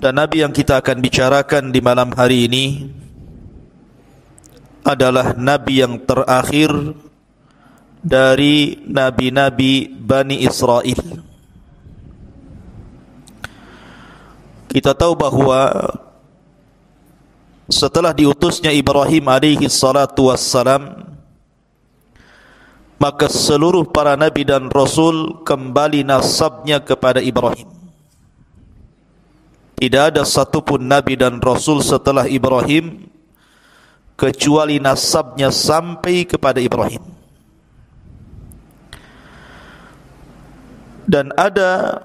Dan Nabi yang kita akan bicarakan di malam hari ini adalah Nabi yang terakhir dari Nabi-Nabi Bani Israel. Kita tahu bahawa setelah diutusnya Ibrahim alaihi salatu wassalam, maka seluruh para Nabi dan Rasul kembali nasabnya kepada Ibrahim. Tidak ada satupun Nabi dan Rasul setelah Ibrahim kecuali nasabnya sampai kepada Ibrahim. Dan ada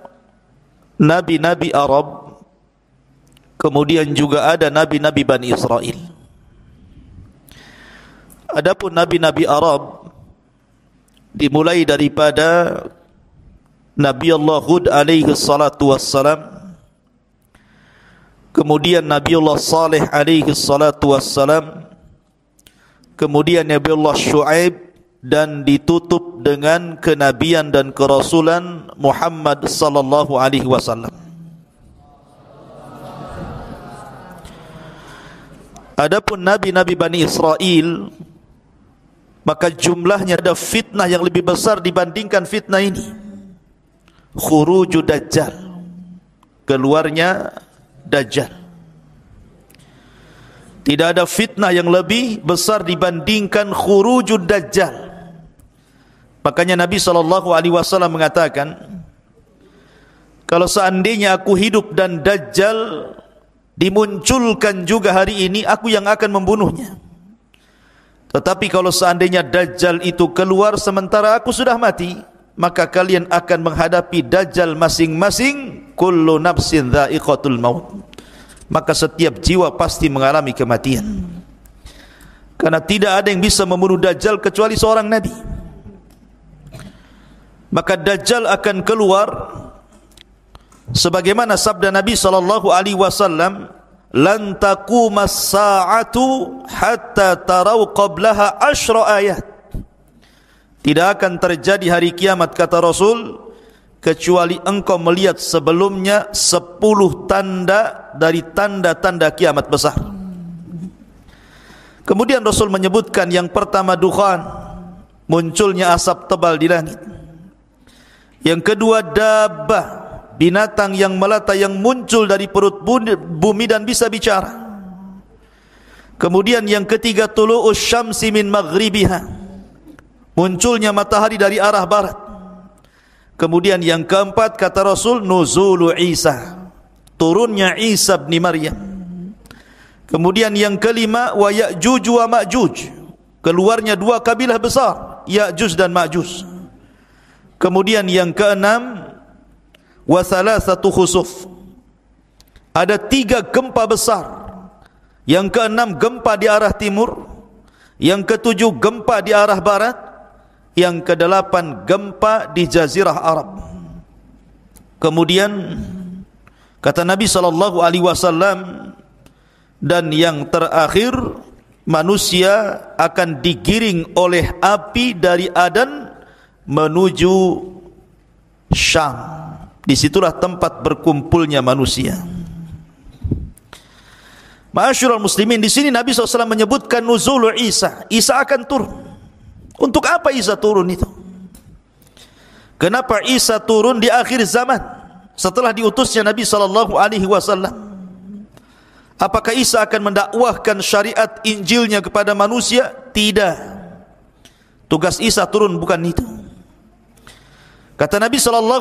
Nabi-Nabi Arab, kemudian juga ada Nabi-Nabi Bani Israel. Adapun Nabi-Nabi Arab dimulai daripada Nabi Allah Hud alaihi salatu wassalam, kemudian Nabi Allah Saleh alaihi salatu wassalam, kemudian Nabi Allah Shu'aib, dan ditutup dengan kenabian dan kerasulan Muhammad sallallahu alaihi wasallam. Adapun Nabi-Nabi Bani Israel, maka jumlahnya ada fitnah yang lebih besar dibandingkan fitnah ini. Khuruju Dajjal, keluarnya Dajjal. Tidak ada fitnah yang lebih besar dibandingkan khuruju Dajjal. Makanya Nabi SAW mengatakan, kalau seandainya aku hidup dan Dajjal dimunculkan juga hari ini, aku yang akan membunuhnya. Tetapi kalau seandainya Dajjal itu keluar sementara aku sudah mati, maka kalian akan menghadapi Dajjal masing-masing. Kullu nafsin dha'iqatul maut. Maka setiap jiwa pasti mengalami kematian. Karena tidak ada yang bisa membunuh Dajjal kecuali seorang Nabi. Maka Dajjal akan keluar sebagaimana sabda Nabi SAW, lan taqumas sa'atu hatta tarau qablaha 10 ayat. Tidak akan terjadi hari kiamat, kata Rasul, kecuali engkau melihat sebelumnya 10 tanda dari tanda-tanda kiamat besar. Kemudian Rasul menyebutkan yang pertama dukhan, munculnya asap tebal di langit. Yang kedua dabbah, binatang yang melata yang muncul dari perut bumi dan bisa bicara. Kemudian yang ketiga tulu'us syamsi min maghribiha, munculnya matahari dari arah barat. Kemudian yang keempat, kata Rasul, nuzulu Isa, turunnya Isa bin Maryam. Kemudian yang kelima, wa Ya'juj wa Ma'juj, keluarnya 2 kabilah besar, Ya'juj dan Ma'juj. Kemudian yang keenam, wa thalathatu khusuf, ada 3 gempa besar. Yang keenam gempa di arah timur, yang ketujuh gempa di arah barat, yang kedelapan gempa di Jazirah Arab. Kemudian kata Nabi SAW, dan yang terakhir manusia akan digiring oleh api dari Adan menuju Syam. Disitulah tempat berkumpulnya manusia. Ma'asyiral muslimin, di sini Nabi SAW menyebutkan nuzul Isa. Isa akan turun. Untuk apa Isa turun itu? Kenapa Isa turun di akhir zaman setelah diutusnya Nabi SAW? Apakah Isa akan mendakwahkan syariat Injilnya kepada manusia? Tidak. Tugas Isa turun bukan itu. Kata Nabi SAW,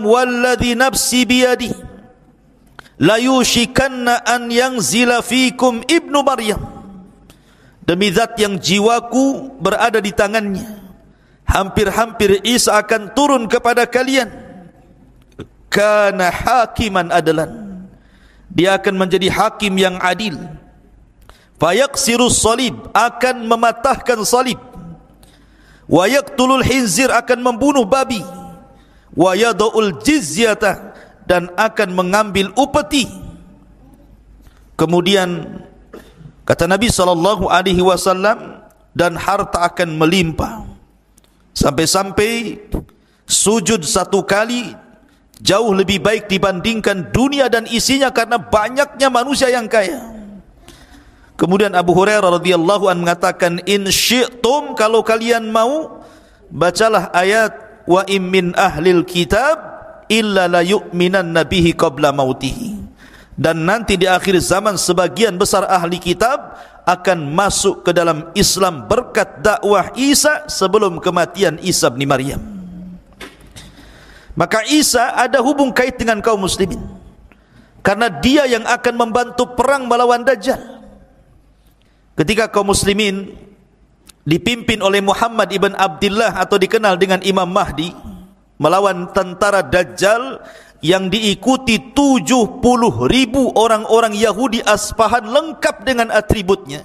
walladhi nafsi biyadi la yushikanna an yanzila fikum ibnu Maryam. Demi zat yang jiwaku berada di tangannya, hampir-hampir Isa akan turun kepada kalian. Kana hakiman adlan, dia akan menjadi hakim yang adil. Fayaksirus salib, akan mematahkan salib. Wa yaqtulul khinzir, akan membunuh babi. Wa yada'ul jizyata, dan akan mengambil upeti. Kemudian kata Nabi SAW, dan harta akan melimpah sampai-sampai sujud 1 kali jauh lebih baik dibandingkan dunia dan isinya karena banyaknya manusia yang kaya. Kemudian Abu Hurairah radhiyallahu anhu mengatakan, in syi'tum, kalau kalian mau, bacalah ayat wa im min ahlil kitab illa la yu'minanna bihi qabla mautihi. Dan nanti di akhir zaman sebagian besar ahli kitab akan masuk ke dalam Islam berkat dakwah Isa sebelum kematian Isa bin Maryam. Maka Isa ada hubung kait dengan kaum muslimin, karena dia yang akan membantu perang melawan Dajjal. Ketika kaum muslimin dipimpin oleh Muhammad ibn Abdullah atau dikenal dengan Imam Mahdi melawan tentara Dajjal yang diikuti 70.000 orang-orang Yahudi Aspahan lengkap dengan atributnya,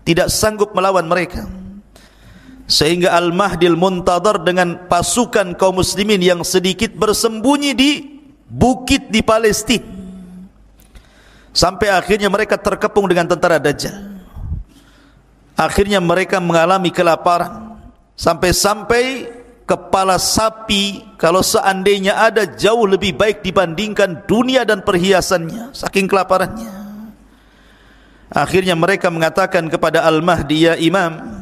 tidak sanggup melawan mereka. Sehingga Al-Mahdil Muntadhar dengan pasukan kaum muslimin yang sedikit bersembunyi di bukit di Palestina, sampai akhirnya mereka terkepung dengan tentara Dajjal. Akhirnya mereka mengalami kelaparan, sampai-sampai kepala sapi kalau seandainya ada jauh lebih baik dibandingkan dunia dan perhiasannya, saking kelaparannya. Akhirnya mereka mengatakan kepada Al-Mahdi, ya Imam,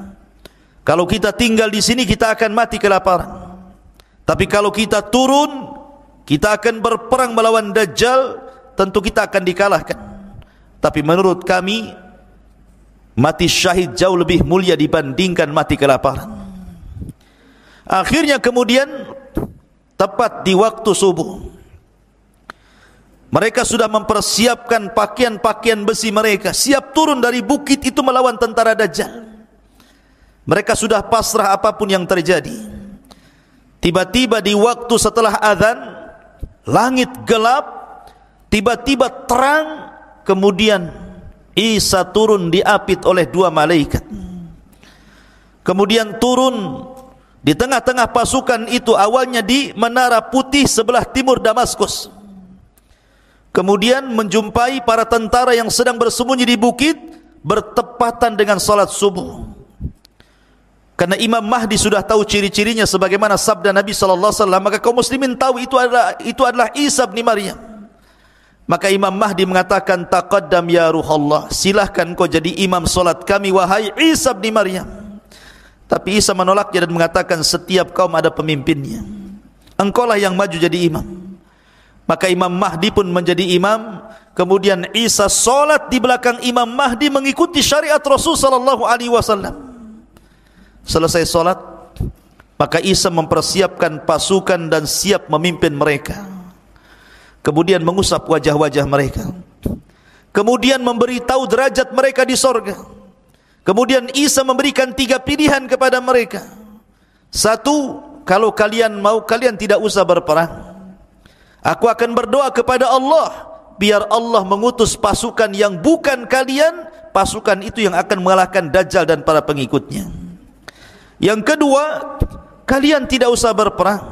kalau kita tinggal di sini kita akan mati kelaparan. Tapi kalau kita turun, kita akan berperang melawan Dajjal, tentu kita akan dikalahkan. Tapi menurut kami, mati syahid jauh lebih mulia dibandingkan mati kelaparan. Akhirnya kemudian tepat di waktu subuh, mereka sudah mempersiapkan pakaian-pakaian besi mereka, siap turun dari bukit itu melawan tentara Dajjal. Mereka sudah pasrah apapun yang terjadi. Tiba-tiba di waktu setelah azan, langit gelap, tiba-tiba terang, kemudian Isa turun diapit oleh 2 malaikat. Kemudian turun di tengah-tengah pasukan itu, awalnya di Menara Putih sebelah timur Damaskus. Kemudian menjumpai para tentara yang sedang bersembunyi di bukit, bertepatan dengan salat subuh. Karena Imam Mahdi sudah tahu ciri-cirinya sebagaimana sabda Nabi sallallahu alaihi wasallam, maka kaum muslimin tahu itu adalah Isa bin Maryam. Maka Imam Mahdi mengatakan, taqaddam ya Ruhallah, silahkan kau jadi imam salat kami wahai Isa bin Maryam. Tapi Isa menolaknya dan mengatakan, setiap kaum ada pemimpinnya, engkaulah yang maju jadi imam. Maka Imam Mahdi pun menjadi imam. Kemudian Isa salat di belakang Imam Mahdi mengikuti syariat Rasul sallallahu alaihi wasallam. Selesai solat, maka Isa mempersiapkan pasukan dan siap memimpin mereka. Kemudian mengusap wajah-wajah mereka, kemudian memberitahu derajat mereka di sorga. Kemudian Isa memberikan 3 pilihan kepada mereka. 1, kalau kalian mau, kalian tidak usah berperang. Aku akan berdoa kepada Allah, biar Allah mengutus pasukan yang bukan kalian, pasukan itu yang akan mengalahkan Dajjal dan para pengikutnya. Yang kedua, kalian tidak usah berperang.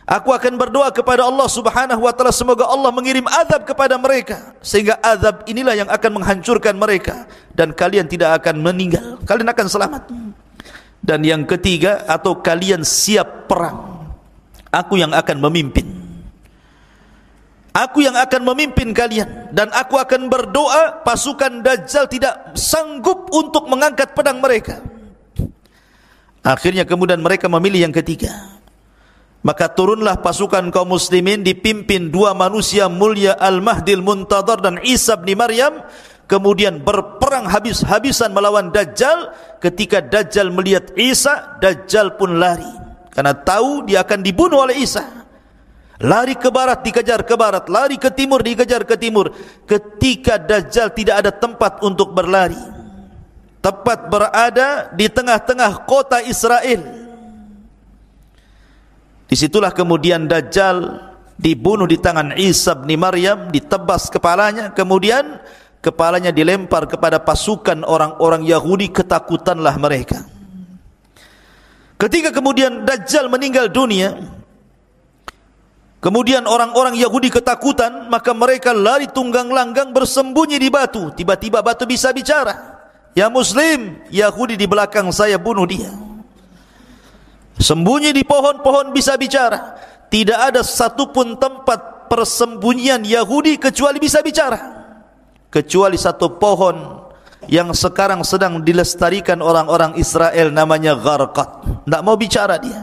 Aku akan berdoa kepada Allah subhanahu wa ta'ala, semoga Allah mengirim azab kepada mereka, sehingga azab inilah yang akan menghancurkan mereka, dan kalian tidak akan meninggal, kalian akan selamat. Dan yang ketiga, atau kalian siap perang, aku yang akan memimpin. Aku yang akan memimpin kalian, dan aku akan berdoa pasukan Dajjal tidak sanggup untuk mengangkat pedang mereka. Akhirnya kemudian mereka memilih yang ketiga. Maka turunlah pasukan kaum muslimin dipimpin 2 manusia mulia, Al-Mahdil Muntadhar dan Isa bin Maryam. Kemudian berperang habis-habisan melawan Dajjal. Ketika Dajjal melihat Isa, Dajjal pun lari, karena tahu dia akan dibunuh oleh Isa. Lari ke barat, dikejar ke barat. Lari ke timur, dikejar ke timur. Ketika Dajjal tidak ada tempat untuk berlari, tepat berada di tengah-tengah kota Israel. Disitulah kemudian Dajjal dibunuh di tangan Isa bin Maryam, ditebas kepalanya, kemudian kepalanya dilempar kepada pasukan orang-orang Yahudi, ketakutanlah mereka. Ketika kemudian Dajjal meninggal dunia, kemudian orang-orang Yahudi ketakutan, maka mereka lari tunggang langgang bersembunyi di batu. Tiba-tiba batu bisa bicara. Ya Muslim, Yahudi di belakang saya, bunuh dia. Sembunyi di pohon-pohon bisa bicara. tidak ada satupun tempat persembunyian Yahudi kecuali bisa bicara, kecuali satu pohon yang sekarang sedang dilestarikan orang-orang Israel, namanya gharqad. Tidak mau bicara dia.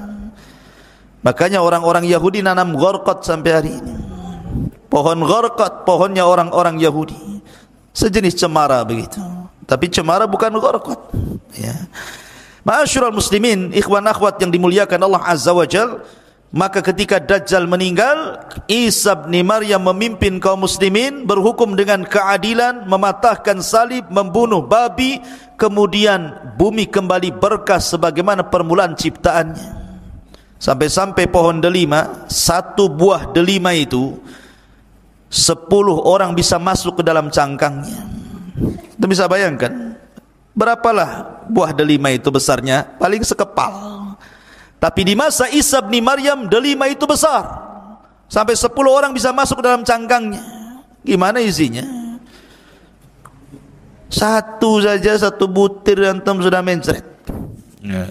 Makanya orang-orang Yahudi nanam gharqad sampai hari ini. Pohon gharqad, pohonnya orang-orang Yahudi, sejenis cemara begitu, tapi cemara bukan gharqad, ya. Ma'asyiral muslimin, ikhwan akhwat yang dimuliakan Allah Azza wa Jal, maka ketika Dajjal meninggal, Isa bin Maryam memimpin kaum muslimin, berhukum dengan keadilan, mematahkan salib, membunuh babi, kemudian bumi kembali berkah sebagaimana permulaan ciptaannya. Sampai-sampai pohon delima, satu buah delima itu 10 orang bisa masuk ke dalam cangkangnya. Kita bisa bayangkan berapalah buah delima itu besarnya, paling sekepal. Tapi di masa Isa bin Maryam, delima itu besar, sampai 10 orang bisa masuk ke dalam cangkangnya. Gimana isinya? Satu saja, satu butir antum sudah mencret, ya.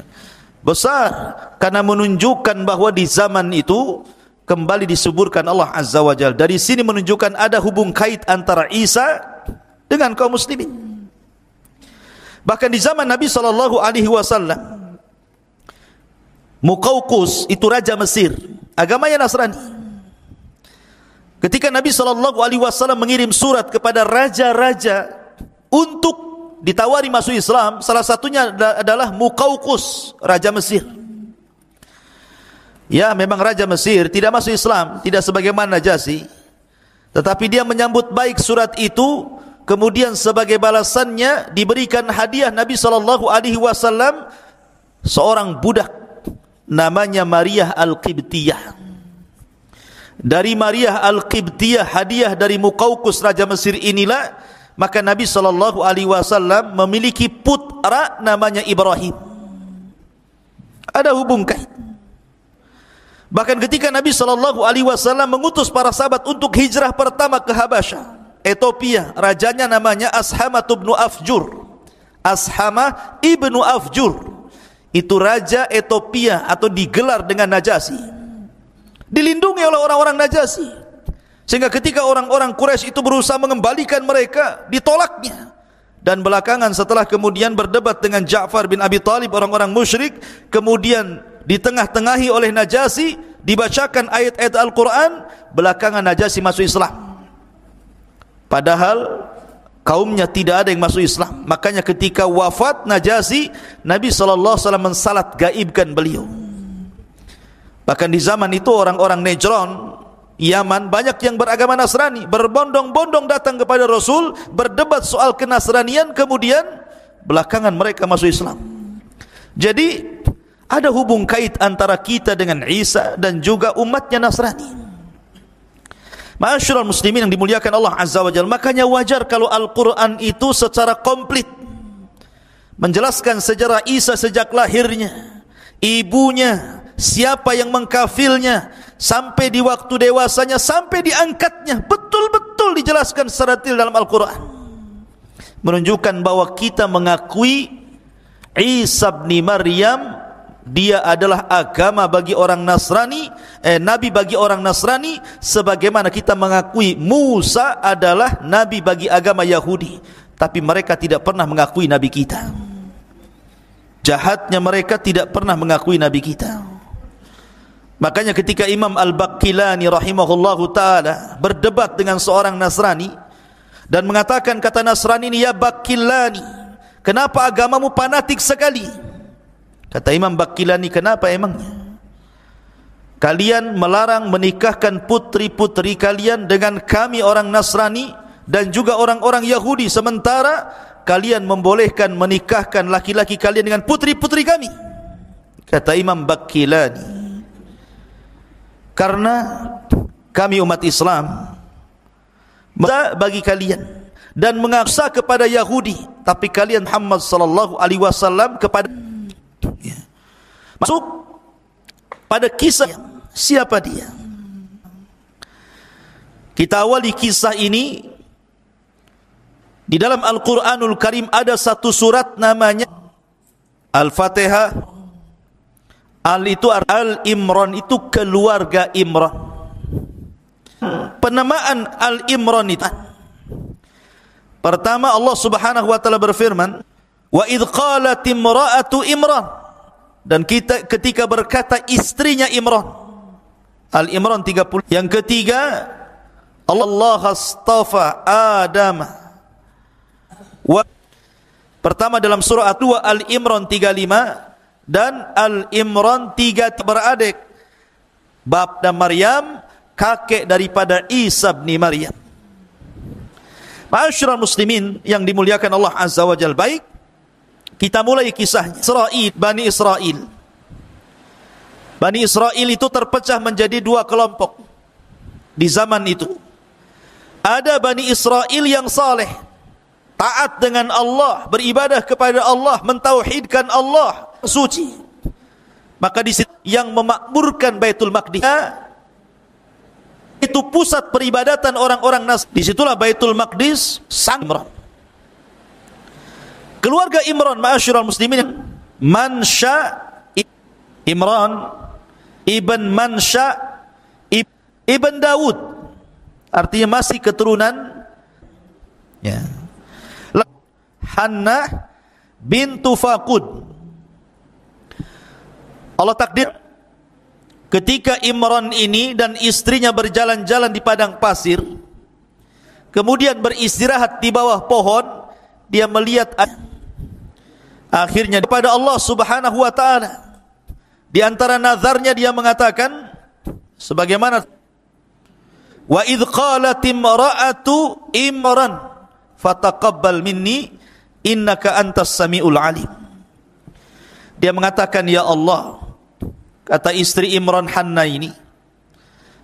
Besar, karena menunjukkan bahwa di zaman itu kembali disuburkan Allah Azza wa Jalla. Dari sini menunjukkan ada hubung kait antara Isa dengan kaum muslimin. Bahkan di zaman Nabi SAW, Muqawqus itu raja Mesir, agamanya Nasrani. Ketika Nabi SAW mengirim surat kepada raja-raja untuk ditawari masuk Islam, salah satunya adalah Muqawqus, raja Mesir. Ya, memang raja Mesir tidak masuk Islam, tidak sebagaimana Najasyi, tetapi dia menyambut baik surat itu. Kemudian sebagai balasannya diberikan hadiah Nabi SAW seorang budak namanya Maria Al-Qibtiyah. Dari Maria Al-Qibtiyah, hadiah dari Muqawqus raja Mesir inilah, maka Nabi SAW memiliki putra namanya Ibrahim. Ada hubung kait. Bahkan ketika Nabi SAW mengutus para sahabat untuk hijrah pertama ke Habasyah, Ethiopia, rajanya namanya Ashama ibnu Afjur. Ashama ibnu Afjur itu raja Ethiopia, atau digelar dengan Najasyi, dilindungi oleh orang-orang Najasyi, sehingga ketika orang-orang Quraisy itu berusaha mengembalikan mereka, ditolaknya. Dan belakangan setelah kemudian berdebat dengan Ja'far bin Abi Thalib, orang-orang musyrik, kemudian ditengah-tengahi oleh Najasyi, dibacakan ayat-ayat Al-Quran, belakangan Najasyi masuk Islam. Padahal kaumnya tidak ada yang masuk Islam. Makanya ketika wafat Najasyi, Nabi SAW mensalat gaibkan beliau. Bahkan di zaman itu orang-orang Najran, Yaman, banyak yang beragama Nasrani, berbondong-bondong datang kepada Rasul, berdebat soal kenasranian, kemudian belakangan mereka masuk Islam. Jadi ada hubung kait antara kita dengan Isa dan juga umatnya Nasrani. Ma'asyiral muslimin yang dimuliakan Allah Azza wa Jalla, makanya wajar kalau Al-Quran itu secara komplit menjelaskan sejarah Isa sejak lahirnya, ibunya, siapa yang mengkafilnya, sampai di waktu dewasanya, sampai diangkatnya, betul-betul dijelaskan secara detail dalam Al-Quran, menunjukkan bahwa kita mengakui Isa bin Maryam, dia adalah agama bagi orang Nasrani, nabi bagi orang Nasrani, sebagaimana kita mengakui Musa adalah nabi bagi agama Yahudi. Tapi mereka tidak pernah mengakui nabi kita. Jahatnya mereka tidak pernah mengakui nabi kita. Makanya ketika Imam Al-Baqillani rahimahullahu ta'ala berdebat dengan seorang Nasrani dan mengatakan, kata Nasrani ini, ya Baqillani, kenapa agamamu fanatik sekali? Kata Imam Baqillani, kenapa emangnya? Kalian melarang menikahkan putri-putri kalian dengan kami orang Nasrani dan juga orang-orang Yahudi, sementara kalian membolehkan menikahkan laki-laki kalian dengan putri-putri kami. Kata Imam Baqillani, karena kami umat Islam bagi kalian dan mengaksa kepada Yahudi, tapi kalian Muhammad sallallahu alaihi wasallam kepada. Masuk pada kisah, siapa dia? Kita awali kisah ini. Di dalam Al-Quranul Karim ada satu surat namanya Al-Fatihah, Al-Imran itu keluarga Imran. Penamaan Al-Imran itu, pertama Allah Subhanahu wa taala berfirman, wa idh qalat imra'atu Imran, dan ketika berkata istrinya Imran. Al-Imran 30. Yang ketiga, Allah astafa Adam. Pertama dalam surah 2 Al-Imran 35 dan Al-Imran 3 beradik. Bab dan Maryam, kakek daripada Isa bin Maryam. Ma'asyiral muslimin yang dimuliakan Allah Azza wa Jalla, baik, kita mulai kisahnya. Bani Israel. Bani Israel itu terpecah menjadi dua kelompok di zaman itu. Ada Bani Israel yang saleh, taat dengan Allah, beribadah kepada Allah, mentauhidkan Allah, suci. Maka di situ yang memakmurkan Baitul Maqdis, itu pusat peribadatan orang-orang Nasrani. Disitulah Baitul Maqdis sang Imran. Keluarga Imran, ma'asyiral muslimin, Mansha Imran ibn Mansha ibn Daud, artinya masih keturunan ya. Hannah bintu Faqud. Allah takdir ketika Imran ini dan istrinya berjalan-jalan di padang pasir, kemudian beristirahat di bawah pohon, dia melihat akhirnya kepada Allah Subhanahu wa taala. Di antara nazarnya dia mengatakan sebagaimana, wa idh qalat imra'atu Imran fataqabbal minni innaka antas samiul alim. Dia mengatakan, ya Allah, kata istri Imran Hannah ini,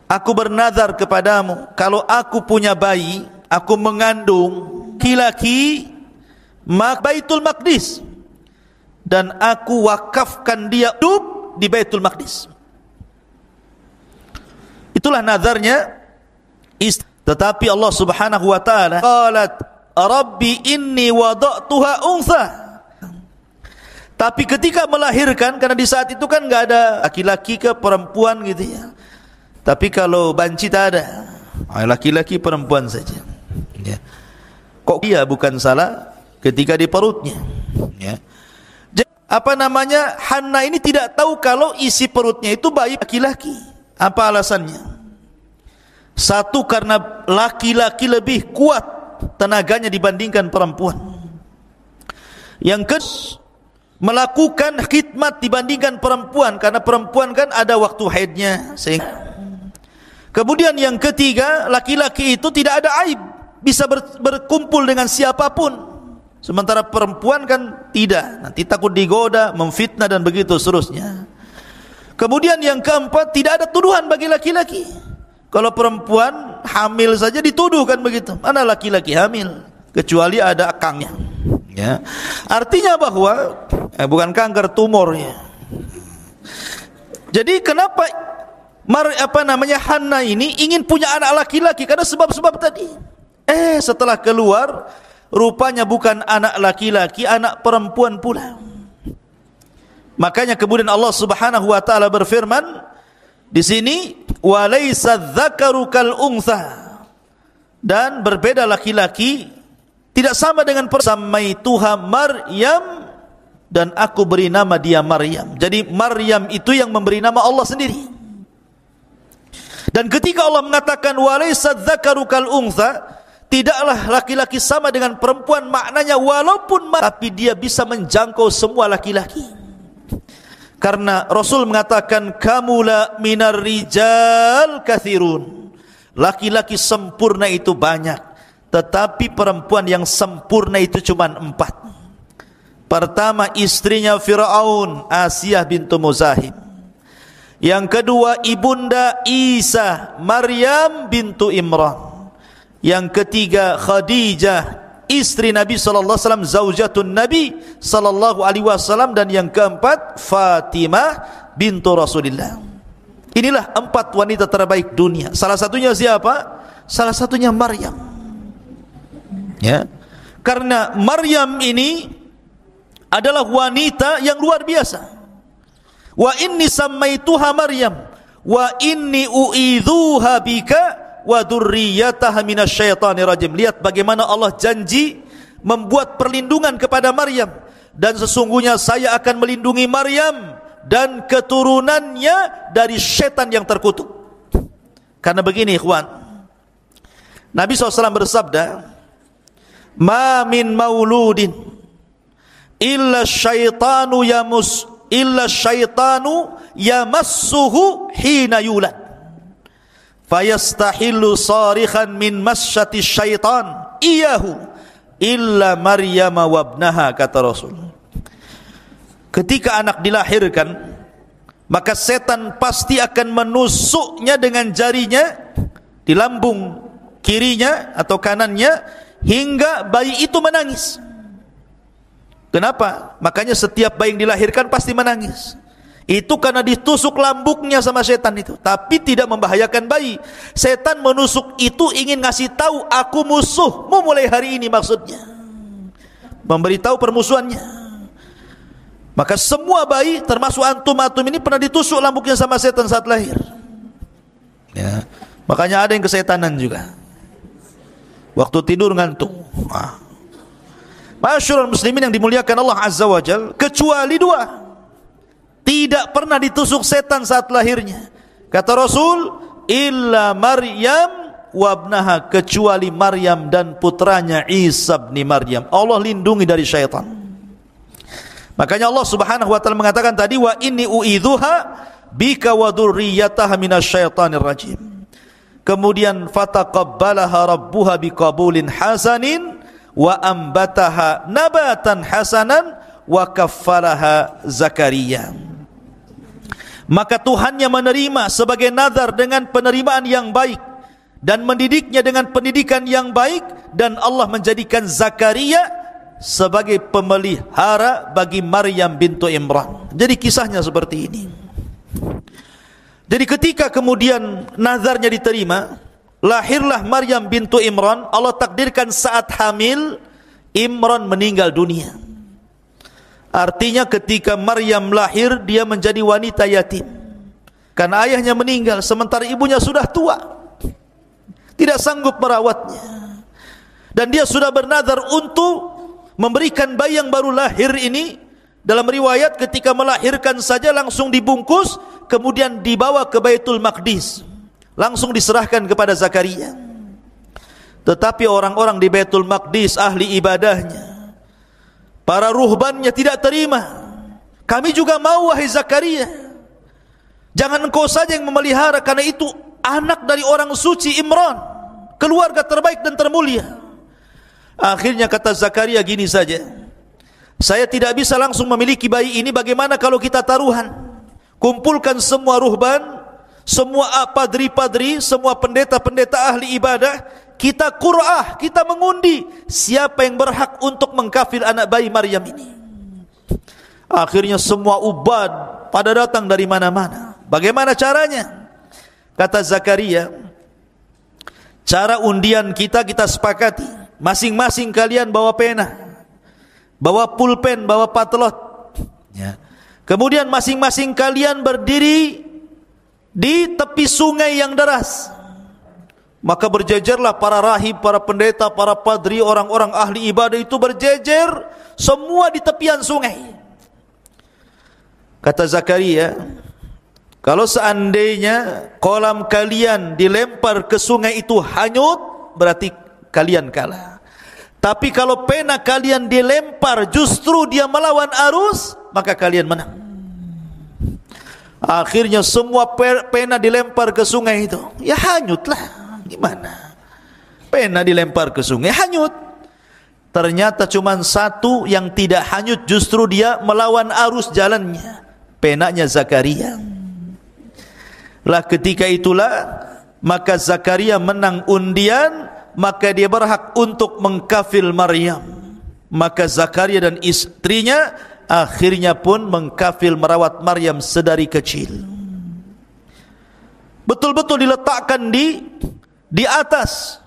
aku bernazar kepadamu, kalau aku punya bayi, aku mengandung laki-laki, Baitul Maqdis, dan aku wakafkan dia hidup di Baitul Maqdis. Itulah nazarnya istri. Tetapi Allah Subhanahu wa taala qalat rabbi inni wada'tuha untha. Tapi ketika melahirkan, karena di saat itu kan enggak ada laki-laki ke perempuan gitu ya. Tapi kalau banci tak ada, laki-laki perempuan saja. Ya. Kok dia bukan salah ketika di perutnya? Ya. Apa namanya, Hannah ini tidak tahu kalau isi perutnya itu bayi laki-laki. Apa alasannya? Satu, karena laki-laki lebih kuat tenaganya dibandingkan perempuan. Yang kedua, melakukan khidmat dibandingkan perempuan, karena perempuan kan ada waktu haidnya. Kemudian yang ketiga, laki-laki itu tidak ada aib, bisa berkumpul dengan siapapun. Sementara perempuan kan tidak, nanti takut digoda, memfitnah dan begitu seterusnya. Kemudian yang keempat, tidak ada tuduhan bagi laki-laki. Kalau perempuan hamil saja dituduh kan begitu. Mana laki-laki hamil? Kecuali ada akangnya. Ya. Artinya bahwa bukan kanker, tumornya. Jadi kenapa Hannah ini ingin punya anak laki-laki? Karena sebab-sebab tadi. Setelah keluar, rupanya bukan anak laki-laki, anak perempuan pula. Makanya kemudian Allah Subhanahu wa taala berfirman di sini, walaysa dzakaru kal untha, dan berbeda laki-laki, tidak sama dengan samaituha Maryam, dan aku beri nama dia Maryam. Jadi Maryam itu yang memberi nama Allah sendiri. Dan ketika Allah mengatakan walaysa dzakaru kal untha, tidaklah laki-laki sama dengan perempuan, maknanya walaupun tapi dia bisa menjangkau semua laki-laki. Karena Rasul mengatakan kamula minar rijal kathirun, laki-laki sempurna itu banyak, tetapi perempuan yang sempurna itu cuma 4. Pertama, istrinya Fir'aun, Asiyah bintu Muzahim. Yang kedua, ibunda Isa, Maryam bintu Imran. Yang ketiga, Khadijah, istri Nabi sallallahu alaihi wasallam, zaujatun Nabi sallallahu alaihi wasallam, dan yang keempat, Fatimah bintu Rasulillah. Inilah 4 wanita terbaik dunia. Salah satunya siapa? Salah satunya Maryam. Ya. Karena Maryam ini adalah wanita yang luar biasa. Wa inni sammaituha Maryam wa inni u'idzuha bika wa dzurriyyataha minasyaitonir rajim. Lihat bagaimana Allah janji membuat perlindungan kepada Maryam, dan sesungguhnya saya akan melindungi Maryam dan keturunannya dari syaitan yang terkutuk. Karena begini ikhwan, Nabi SAW bersabda, ma min mauludin illa syaitanu yamassuhu hina yulad fayastahillu sarikhan min masyati syaitan iyahu illa Maryam wabnaha, kata Rasul. Ketika anak dilahirkan, maka setan pasti akan menusuknya dengan jarinya di lambung kirinya atau kanannya hingga bayi itu menangis. Kenapa? Makanya setiap bayi yang dilahirkan pasti menangis. Itu karena ditusuk lambungnya sama setan itu, tapi tidak membahayakan bayi. Setan menusuk itu ingin ngasih tahu, aku musuhmu mulai hari ini, maksudnya memberitahu permusuhannya. Maka semua bayi termasuk antum ini pernah ditusuk lambungnya sama setan saat lahir, ya. Makanya ada yang kesetanan juga waktu tidur ngantuk. Masyaallah muslimin yang dimuliakan Allah Azza wa Jalla, kecuali dua tidak pernah ditusuk setan saat lahirnya. Kata Rasul, illa Maryam wabnaha, kecuali Maryam dan putranya Isa bin Maryam. Allah lindungi dari syaitan. Makanya Allah Subhanahu wa taala mengatakan tadi, wa inni u'idzuha bika wa dzurriyyataha minasyaitonir rajim. Kemudian fataqabbalaha rabbuha biqabulin hasanin wa ambataha nabatan hasanan wa kaffalaha Zakaria. Maka Tuhannya menerima sebagai nazar dengan penerimaan yang baik dan mendidiknya dengan pendidikan yang baik, dan Allah menjadikan Zakaria sebagai pemelihara bagi Maryam bintu Imran. Jadi kisahnya seperti ini. Jadi ketika kemudian nazarnya diterima, lahirlah Maryam bintu Imran. Allah takdirkan saat hamil Imran meninggal dunia. Artinya ketika Maryam lahir, dia menjadi wanita yatim karena ayahnya meninggal, sementara ibunya sudah tua, tidak sanggup merawatnya. Dan dia sudah bernazar untuk memberikan bayi yang baru lahir ini. Dalam riwayat ketika melahirkan saja langsung dibungkus, kemudian dibawa ke Baitul Maqdis, langsung diserahkan kepada Zakaria. Tetapi orang-orang di Baitul Maqdis, ahli ibadahnya, para ruhbannya tidak terima. Kami juga mau, wahai Zakaria, jangan engkau saja yang memelihara, karena itu anak dari orang suci Imran, keluarga terbaik dan termulia. Akhirnya kata Zakaria gini saja, saya tidak bisa langsung memiliki bayi ini, bagaimana kalau kita taruhan? Kumpulkan semua ruhban, semua padri-padri, semua pendeta-pendeta ahli ibadah, kita qur'ah, kita mengundi siapa yang berhak untuk mengkafil anak bayi Maryam ini. Akhirnya semua ubad pada datang dari mana-mana. Bagaimana caranya? Kata Zakaria, cara undian kita sepakati, masing-masing kalian bawa pena, bawa pulpen, bawa patlot, ya. Kemudian masing-masing kalian berdiri di tepi sungai yang deras. Maka berjejerlah para rahib, para pendeta, para padri, orang-orang ahli ibadah itu berjejer semua di tepian sungai. Kata Zakaria, kalau seandainya kolam kalian dilempar ke sungai itu hanyut, berarti kalian kalah. Tapi kalau pena kalian dilempar justru dia melawan arus, maka kalian menang. Akhirnya semua pena dilempar ke sungai itu, ya hanyutlah. Gimana? Pena dilempar ke sungai hanyut. Ternyata cuma satu yang tidak hanyut, justru dia melawan arus jalannya, penanya Zakaria. Lah ketika itulah maka Zakaria menang undian, maka dia berhak untuk mengkafil Maryam. Maka Zakaria dan istrinya akhirnya pun mengkafil merawat Maryam sedari kecil. Betul-betul diletakkan di atas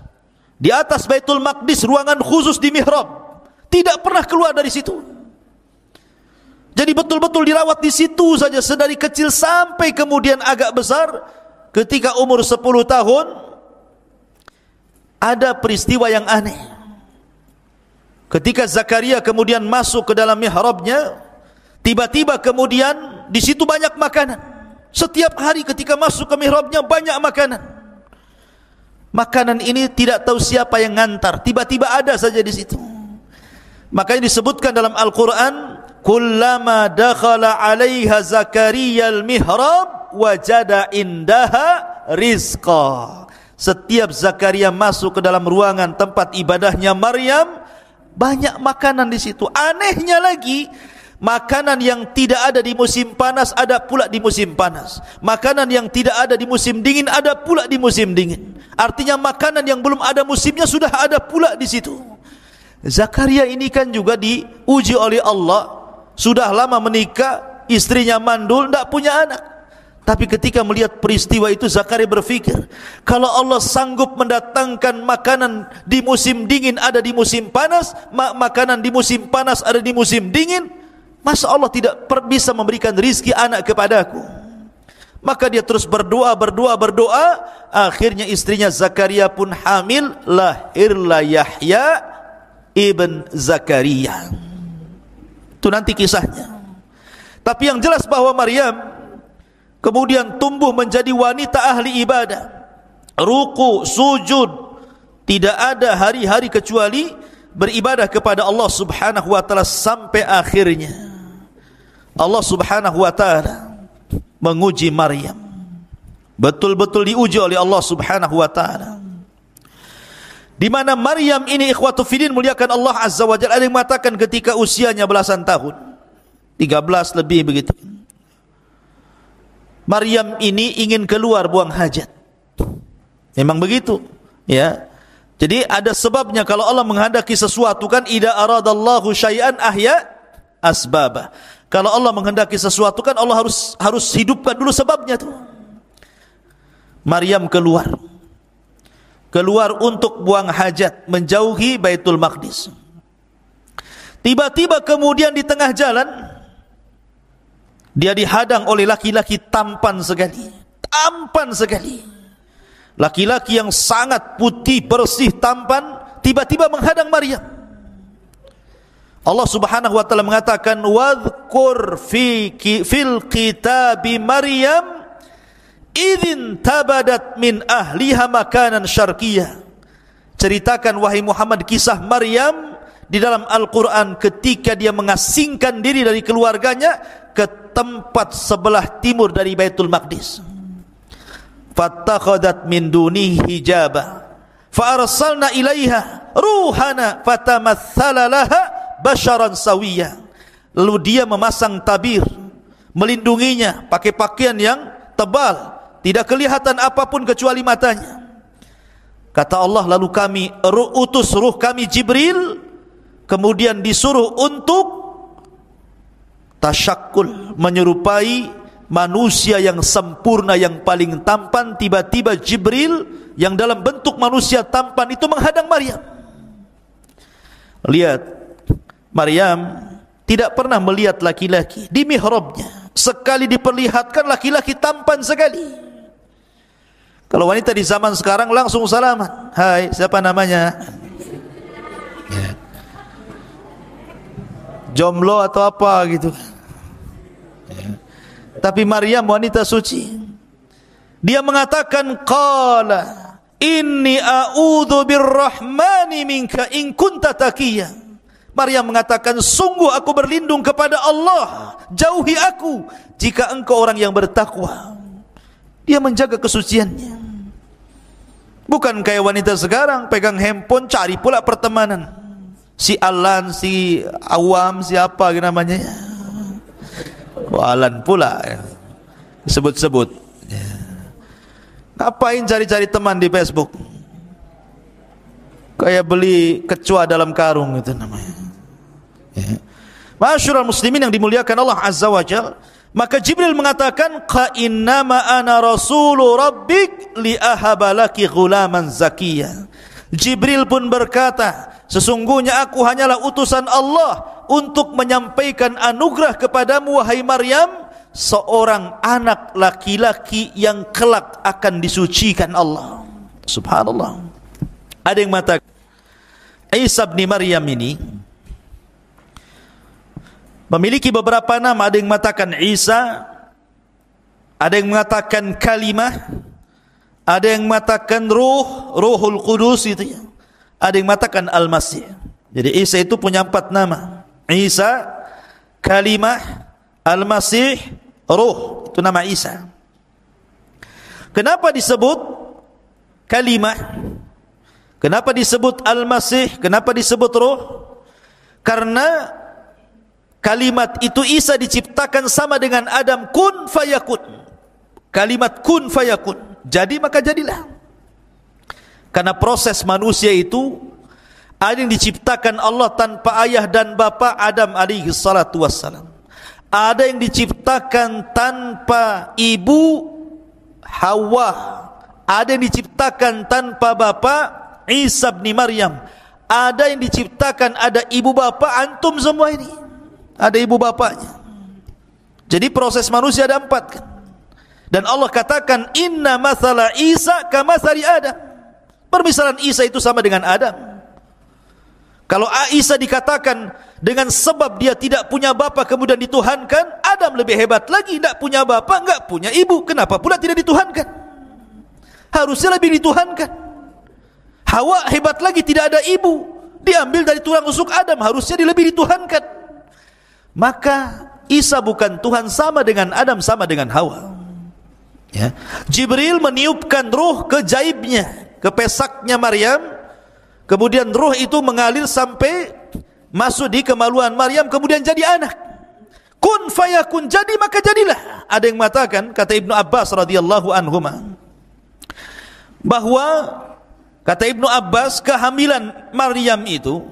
Baitul Maqdis, ruangan khusus di mihrab, tidak pernah keluar dari situ. Jadi betul-betul dirawat di situ saja sedari kecil sampai kemudian agak besar. Ketika umur 10 tahun ada peristiwa yang aneh. Ketika Zakaria kemudian masuk ke dalam mihrabnya, tiba-tiba kemudian di situ banyak makanan. Setiap hari ketika masuk ke mihrabnya banyak makanan. Makanan ini tidak tahu siapa yang ngantar, tiba-tiba ada saja di situ. Makanya disebutkan dalam Al-Quran, kullama dakhala 'alaiha Zakaria al-mihrab wajada indaha rizqa. Setiap Zakaria masuk ke dalam ruangan tempat ibadahnya Maryam, banyak makanan di situ. Anehnya lagi, makanan yang tidak ada di musim panas ada pula di musim panas. Makanan yang tidak ada di musim dingin ada pula di musim dingin. Artinya makanan yang belum ada musimnya sudah ada pula di situ. Zakaria ini kan juga diuji oleh Allah. Sudah lama menikah, istrinya mandul, tidak punya anak. Tapi ketika melihat peristiwa itu, Zakaria berpikir, kalau Allah sanggup mendatangkan makanan di musim dingin ada di musim panas, makanan di musim panas ada di musim dingin, masa Allah tidak bisa memberikan rizki anak kepadaku? Maka dia terus berdoa. Akhirnya istrinya Zakaria pun hamil, lahirlah Yahya ibn Zakaria. Itu nanti kisahnya. Tapi yang jelas bahwa Maryam kemudian tumbuh menjadi wanita ahli ibadah, ruku, sujud, tidak ada hari-hari kecuali beribadah kepada Allah subhanahu wa ta'ala sampai akhirnya Allah subhanahu wa ta'ala menguji Maryam. Betul-betul diuji oleh Allah subhanahu wa ta'ala, di mana Maryam ini ikhwatu fillah muliakan Allah azza wa jalla. Ada yang mengatakan ketika usianya belasan tahun, 13 lebih begitu, Maryam ini ingin keluar buang hajat. Memang begitu, ya. Jadi ada sebabnya. Kalau Allah menghendaki sesuatu kan, idza aradallahu syai'an ahya asbabah. Kalau Allah menghendaki sesuatu kan Allah harus hidupkan dulu sebabnya tuh. Maryam keluar untuk buang hajat, menjauhi Baitul Maqdis. Tiba-tiba kemudian di tengah jalan dia dihadang oleh laki-laki tampan sekali. Laki-laki yang sangat putih, bersih, tampan, tiba-tiba menghadang Maryam. Allah subhanahu wa ta'ala mengatakan, wadhkur fil kitabi Maryam idzin tabadat min ahliha makanan syarqiyah. Ceritakan wahai Muhammad kisah Maryam di dalam Al-Quran ketika dia mengasingkan diri dari keluarganya ke tempat sebelah timur dari Baitul Maqdis. Fattakhadat min dunihi hijaba fa arsalna ilaiha ruhana fatamatsala laha basharan sawiyya. Lalu dia memasang tabir melindunginya, pakai pakaian yang tebal, tidak kelihatan apapun kecuali matanya. Kata Allah, lalu kami utus ruh kami Jibril, kemudian disuruh untuk tasyakkul, menyerupai manusia yang sempurna, yang paling tampan. Tiba-tiba Jibril yang dalam bentuk manusia tampan itu menghadang Maryam. Lihat, Maryam tidak pernah melihat laki-laki di mihrabnya. Sekali diperlihatkan laki-laki tampan sekali. Kalau wanita di zaman sekarang langsung salaman, hai siapa namanya, jomblo atau apa gitu. Tapi Maryam wanita suci, dia mengatakan qala inni a'udzu birrahmani minka in kunta taqiyya. Maryam mengatakan, sungguh aku berlindung kepada Allah, jauhi aku jika engkau orang yang bertakwa. Dia menjaga kesuciannya. Bukan kayak wanita sekarang pegang handphone cari pula pertemanan, si Alan, si Awam, siapa namanya, Alan pula ya, sebut-sebut ya. Ngapain cari-cari teman di Facebook, kayak beli kecoa dalam karung itu namanya ya. Ma'asyiral muslimin yang dimuliakan Allah azza wa jalla, maka Jibril mengatakan qa innama ana rasulu rabbik li ahabalaki ghulaman zakiyya. Jibril pun berkata, sesungguhnya aku hanyalah utusan Allah untuk menyampaikan anugerah kepadamu wahai Maryam seorang anak laki-laki yang kelak akan disucikan Allah. Subhanallah. Ada yang mengatakan Isa bin Maryam ini memiliki beberapa nama. Ada yang mengatakan Isa, ada yang mengatakan kalimah, ada yang mengatakan Ruhul Qudus itu ya. Ada yang mengatakan Al-Masih. Jadi Isa itu punya 4 nama. Isa, kalimah, Al-Masih, Ruh. Itu nama Isa. Kenapa disebut kalimah? Kenapa disebut Al-Masih? Kenapa disebut Ruh? Karena kalimat itu Isa diciptakan sama dengan Adam, kun fayakun. Kalimat kun fayakun, jadi maka jadilah. Karena proses manusia itu ada yang diciptakan Allah tanpa ayah dan bapa, Adam alaihi salatu wassalam. Ada yang diciptakan tanpa ibu, Hawa. Ada yang diciptakan tanpa bapa, Isa bin Maryam. Ada yang diciptakan ada ibu bapa, antum semua ini ada ibu bapaknya. Jadi proses manusia ada 4 kan. Dan Allah katakan inna mathala Isa kamathali Adam. Permisalan Isa itu sama dengan Adam. Kalau Isa dikatakan dengan sebab dia tidak punya bapa kemudian dituhankan, Adam lebih hebat lagi, tidak punya bapa, enggak punya ibu, kenapa pula tidak dituhankan? Harusnya lebih dituhankan. Hawa hebat lagi, tidak ada ibu, diambil dari tulang rusuk Adam, harusnya dia lebih dituhankan. Maka Isa bukan Tuhan, sama dengan Adam, sama dengan Hawa ya. Jibril meniupkan ruh ke jaibnya, ke pesaknya Maryam. Kemudian ruh itu mengalir sampai masuk di kemaluan Maryam, kemudian jadi anak. Kun fayakun, jadi maka jadilah. Ada yang mengatakan, kata Ibnu Abbas radhiyallahu anhuma, bahwa kata Ibnu Abbas kehamilan Maryam itu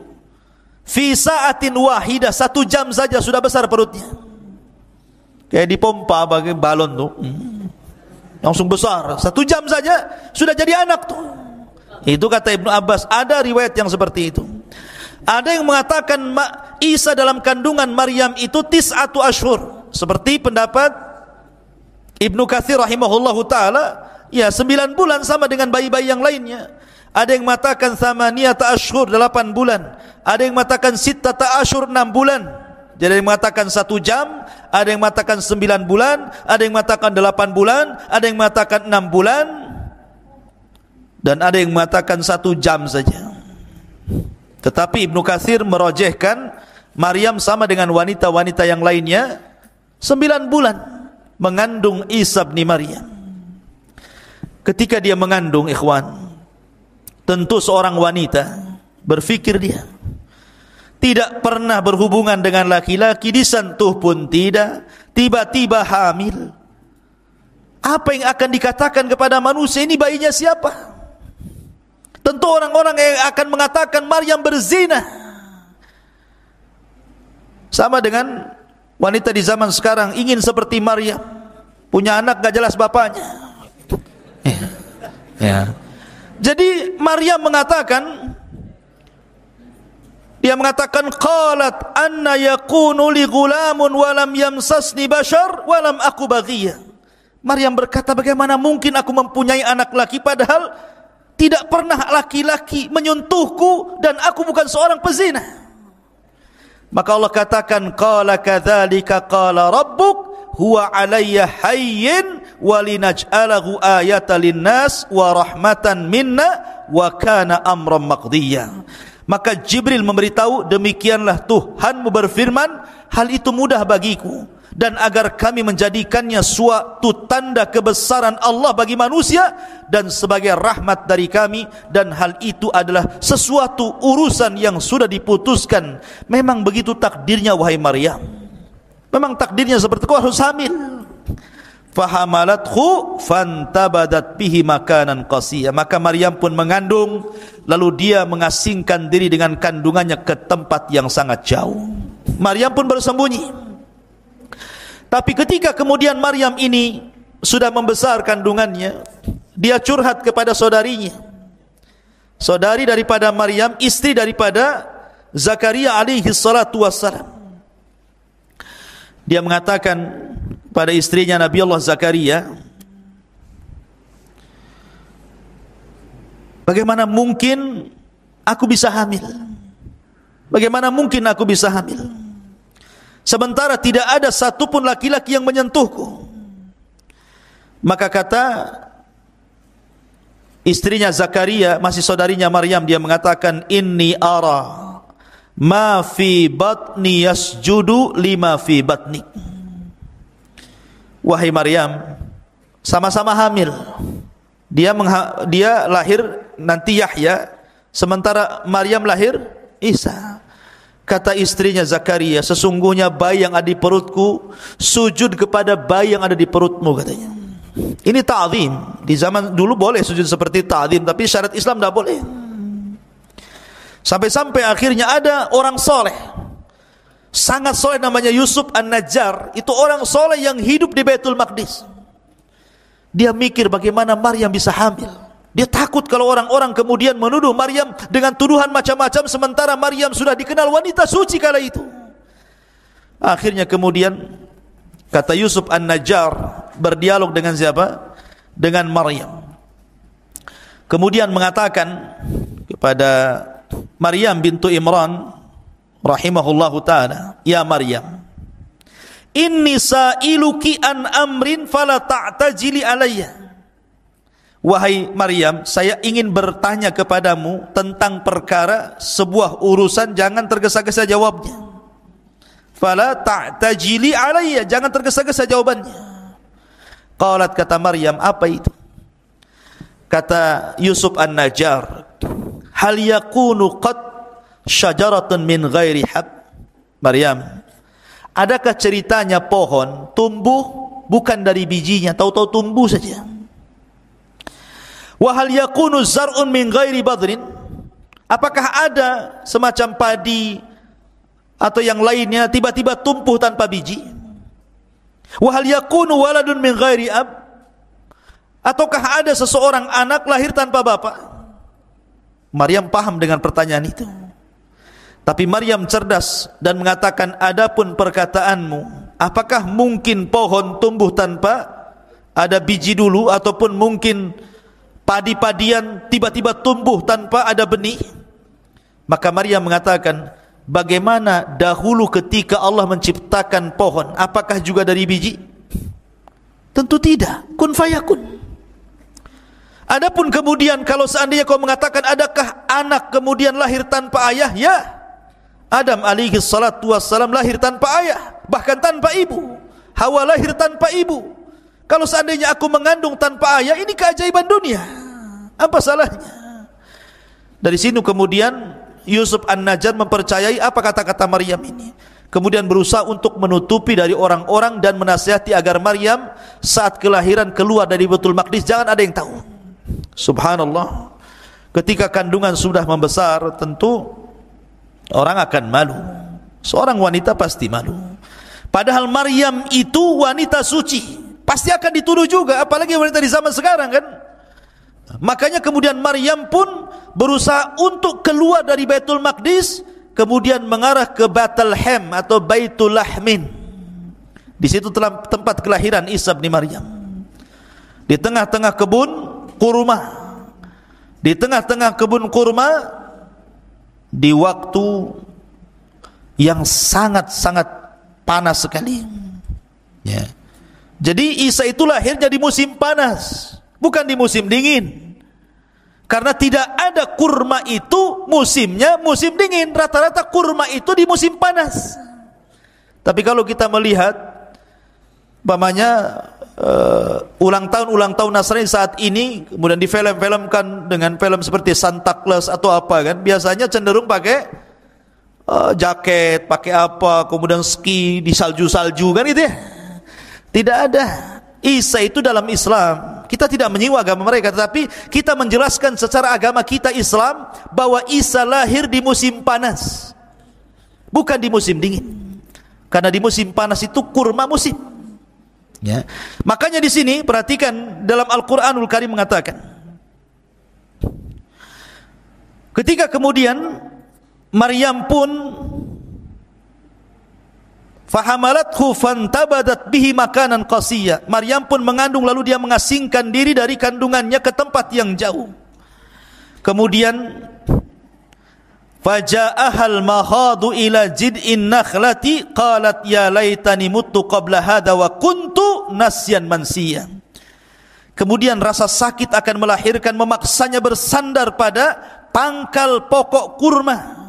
fi sa'atin wahidah, 1 jam saja sudah besar perutnya. Kayak dipompa pakai balon tuh. Langsung besar, 1 jam saja sudah jadi anak tuh. Itu kata Ibnu Abbas. Ada riwayat yang seperti itu. Ada yang mengatakan Isa dalam kandungan Maryam itu 9 ashur, seperti pendapat Ibnu Katsir rahimahullahu taala, ya 9 bulan sama dengan bayi-bayi yang lainnya. Ada yang mengatakan 8 ashur, 8 bulan. Ada yang mengatakan 6 ashur, 6 bulan. Jadi ada yang mengatakan 1 jam, ada yang mengatakan 9 bulan, ada yang mengatakan 8 bulan, ada yang mengatakan 6 bulan, dan ada yang mengatakan 1 jam saja. Tetapi Ibnu Katsir merojehkan Maryam sama dengan wanita-wanita yang lainnya 9 bulan mengandung Isa bin Maryam. Ketika dia mengandung, ikhwan, tentu seorang wanita berfikir dia tidak pernah berhubungan dengan laki-laki, disentuh pun tidak, tiba-tiba hamil. Apa yang akan dikatakan kepada manusia, ini bayinya siapa? Tentu orang-orang yang akan mengatakan Maryam berzina. Sama dengan wanita di zaman sekarang ingin seperti Maryam, punya anak gak jelas bapaknya. Ya. Jadi Maryam mengatakan, dia mengatakan qalat anna yakunu li ghulamun wa lam yamsasni bashar wa lam aku baghiyah. Maryam berkata, bagaimana mungkin aku mempunyai anak laki padahal tidak pernah laki-laki menyentuhku dan aku bukan seorang pezina. Maka Allah katakan qala kadzalika qala rabbuk huwa alayya hayyin wa linaj'alahu ayatan linnas wa rahmatan minna wa kana amran maqdiyya. Maka Jibril memberitahu, demikianlah Tuhanmu berfirman, hal itu mudah bagiku, dan agar kami menjadikannya suatu tanda kebesaran Allah bagi manusia dan sebagai rahmat dari kami, dan hal itu adalah sesuatu urusan yang sudah diputuskan. Memang begitu takdirnya wahai Maryam. Memang takdirnya seperti itu, harus hamil. Fahamalathu fantabadat bihi makanan qasiyya. Maka Maryam pun mengandung, lalu dia mengasingkan diri dengan kandungannya ke tempat yang sangat jauh. Maryam pun bersembunyi. Tapi ketika kemudian Maryam ini sudah membesar kandungannya, dia curhat kepada saudarinya. Saudari daripada Maryam, istri daripada Zakaria alaihi salatu wassalam. Dia mengatakan pada istrinya Nabi Allah Zakaria, bagaimana mungkin aku bisa hamil? Bagaimana mungkin aku bisa hamil? Sementara tidak ada satupun laki-laki yang menyentuhku. Maka kata istrinya Zakaria, masih saudarinya Maryam, dia mengatakan, inni ara ma fi batni yasjudu lima fi batnik. Wahai Maryam, sama-sama hamil. Dia lahir nanti Yahya, sementara Maryam lahir Isa. Kata istrinya Zakaria, sesungguhnya bayi yang ada di perutku sujud kepada bayi yang ada di perutmu, katanya. Ini ta'zim. Di zaman dulu boleh sujud seperti ta'zim, tapi syariat Islam tidak boleh. Sampai-sampai akhirnya ada orang soleh, sangat soleh, namanya Yusuf An-Najjar. Itu orang soleh yang hidup di Baitul Maqdis. Dia mikir bagaimana Maryam bisa hamil. Dia takut kalau orang-orang kemudian menuduh Maryam dengan tuduhan macam-macam, sementara Maryam sudah dikenal wanita suci kala itu. Akhirnya kemudian kata Yusuf An-Najjar berdialog dengan siapa? Dengan Maryam. Kemudian mengatakan kepada Maryam bintu Imran rahimahullahu ta'ala, ya Maryam, inni sa'iluki an amrin fala ta'tajili alayya. Wahai Maryam, saya ingin bertanya kepadamu tentang perkara, sebuah urusan, jangan tergesa-gesa jawabnya. Fala ta'tajili alayya, jangan tergesa-gesa jawabannya. Qalat, kata Maryam, apa itu? Kata Yusuf An-Najjar, hal yakunu qad syajaratun min ghairi hab. Maryam, adakah ceritanya pohon tumbuh bukan dari bijinya, tahu-tahu tumbuh saja? Wa hal yakunu zar'un min ghairi badrin, apakah ada semacam padi atau yang lainnya tiba-tiba tumbuh tanpa biji? Wa hal yakunu waladun min ghairi ab, ataukah ada seseorang anak lahir tanpa bapak? Maryam paham dengan pertanyaan itu. Tapi Maryam cerdas dan mengatakan, adapun perkataanmu, apakah mungkin pohon tumbuh tanpa ada biji dulu, ataupun mungkin padi-padian tiba-tiba tumbuh tanpa ada benih? Maka Maryam mengatakan, bagaimana dahulu ketika Allah menciptakan pohon, apakah juga dari biji? Tentu tidak, kun fayakun. Adapun kemudian kalau seandainya kau mengatakan adakah anak kemudian lahir tanpa ayah, ya, Adam alaihi salatu wassalam lahir tanpa ayah, bahkan tanpa ibu. Hawa lahir tanpa ibu. Kalau seandainya aku mengandung tanpa ayah, ini keajaiban dunia, apa salahnya? Dari sini kemudian Yusuf An-Najjar mempercayai apa kata-kata Maryam ini, kemudian berusaha untuk menutupi dari orang-orang dan menasihati agar Maryam saat kelahiran keluar dari Baitul Maqdis jangan ada yang tahu. Subhanallah, ketika kandungan sudah membesar, tentu orang akan malu. Seorang wanita pasti malu. Padahal Maryam itu wanita suci, pasti akan dituduh juga, apalagi wanita di zaman sekarang kan. Makanya kemudian Maryam pun berusaha untuk keluar dari Baitul Maqdis, kemudian mengarah ke Bethlehem atau Baitul Lahmin. Di situ telah tempat kelahiran Isa bin Maryam. Di tengah-tengah kebun kurma, di tengah-tengah kebun kurma, di waktu yang sangat-sangat panas sekali, ya. Jadi Isa itu lahirnya di musim panas, bukan di musim dingin. Karena tidak ada kurma itu musimnya musim dingin, rata-rata kurma itu di musim panas. Tapi kalau kita melihat umpamanya ulang tahun Nasrani saat ini, kemudian difilm-filmkan dengan film seperti Santa Claus atau apa kan, biasanya cenderung pakai jaket, pakai apa, kemudian ski di salju-salju kan gitu ya. Tidak ada. Isa itu dalam Islam, kita tidak menyinggung agama mereka, tetapi kita menjelaskan secara agama kita Islam bahwa Isa lahir di musim panas, bukan di musim dingin. Karena di musim panas itu kurma musim. Ya. Makanya di sini perhatikan dalam Al-Qur'anul Karim mengatakan, ketika kemudian Maryam pun fahamalathu fantabadat bihi makanan qasiyya. Maryam pun mengandung lalu dia mengasingkan diri dari kandungannya ke tempat yang jauh. Kemudian faja'ahal mahadu ila jid'in nakhlati qalat ya laitani muttu qabla hadha wa kuntu nasyan mansiya. Kemudian rasa sakit akan melahirkan memaksanya bersandar pada pangkal pokok kurma.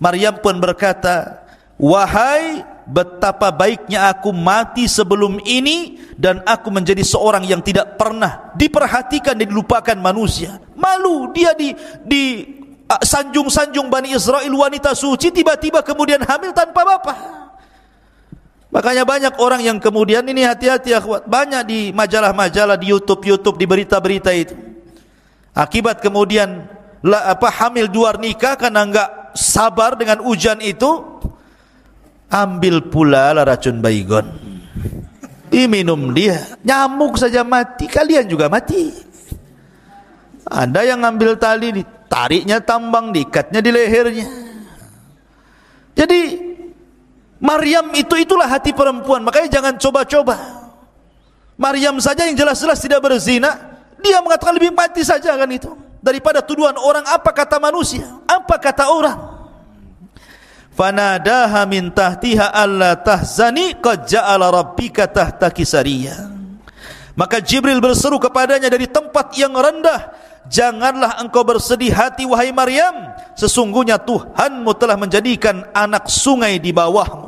Maryam pun berkata, wahai, betapa baiknya aku mati sebelum ini dan aku menjadi seorang yang tidak pernah diperhatikan dan dilupakan manusia. Malu dia di sanjung-sanjung Bani Israel, wanita suci, tiba-tiba kemudian hamil tanpa bapak. Makanya banyak orang yang kemudian, ini hati-hati akhwat, banyak di majalah-majalah, di YouTube, di berita-berita itu, akibat kemudian hamil di luar nikah karena enggak sabar dengan ujian itu, ambil pula lah racun baygon, diminum dia, nyamuk saja mati, kalian juga mati. Ada yang ngambil tali, ditariknya tambang, diikatnya di lehernya. Jadi Maryam itulah hati perempuan. Makanya jangan coba-coba. Maryam saja yang jelas-jelas tidak berzina, dia mengatakan lebih mati saja kan itu, daripada tuduhan orang. Apa kata manusia, apa kata orang. Fanadaha min tahtiha alla tahzani qad ja'ala rabbika tahtaki sariyya. Maka Jibril berseru kepadanya dari tempat yang rendah, janganlah engkau bersedih hati wahai Maryam, sesungguhnya Tuhanmu telah menjadikan anak sungai di bawahmu.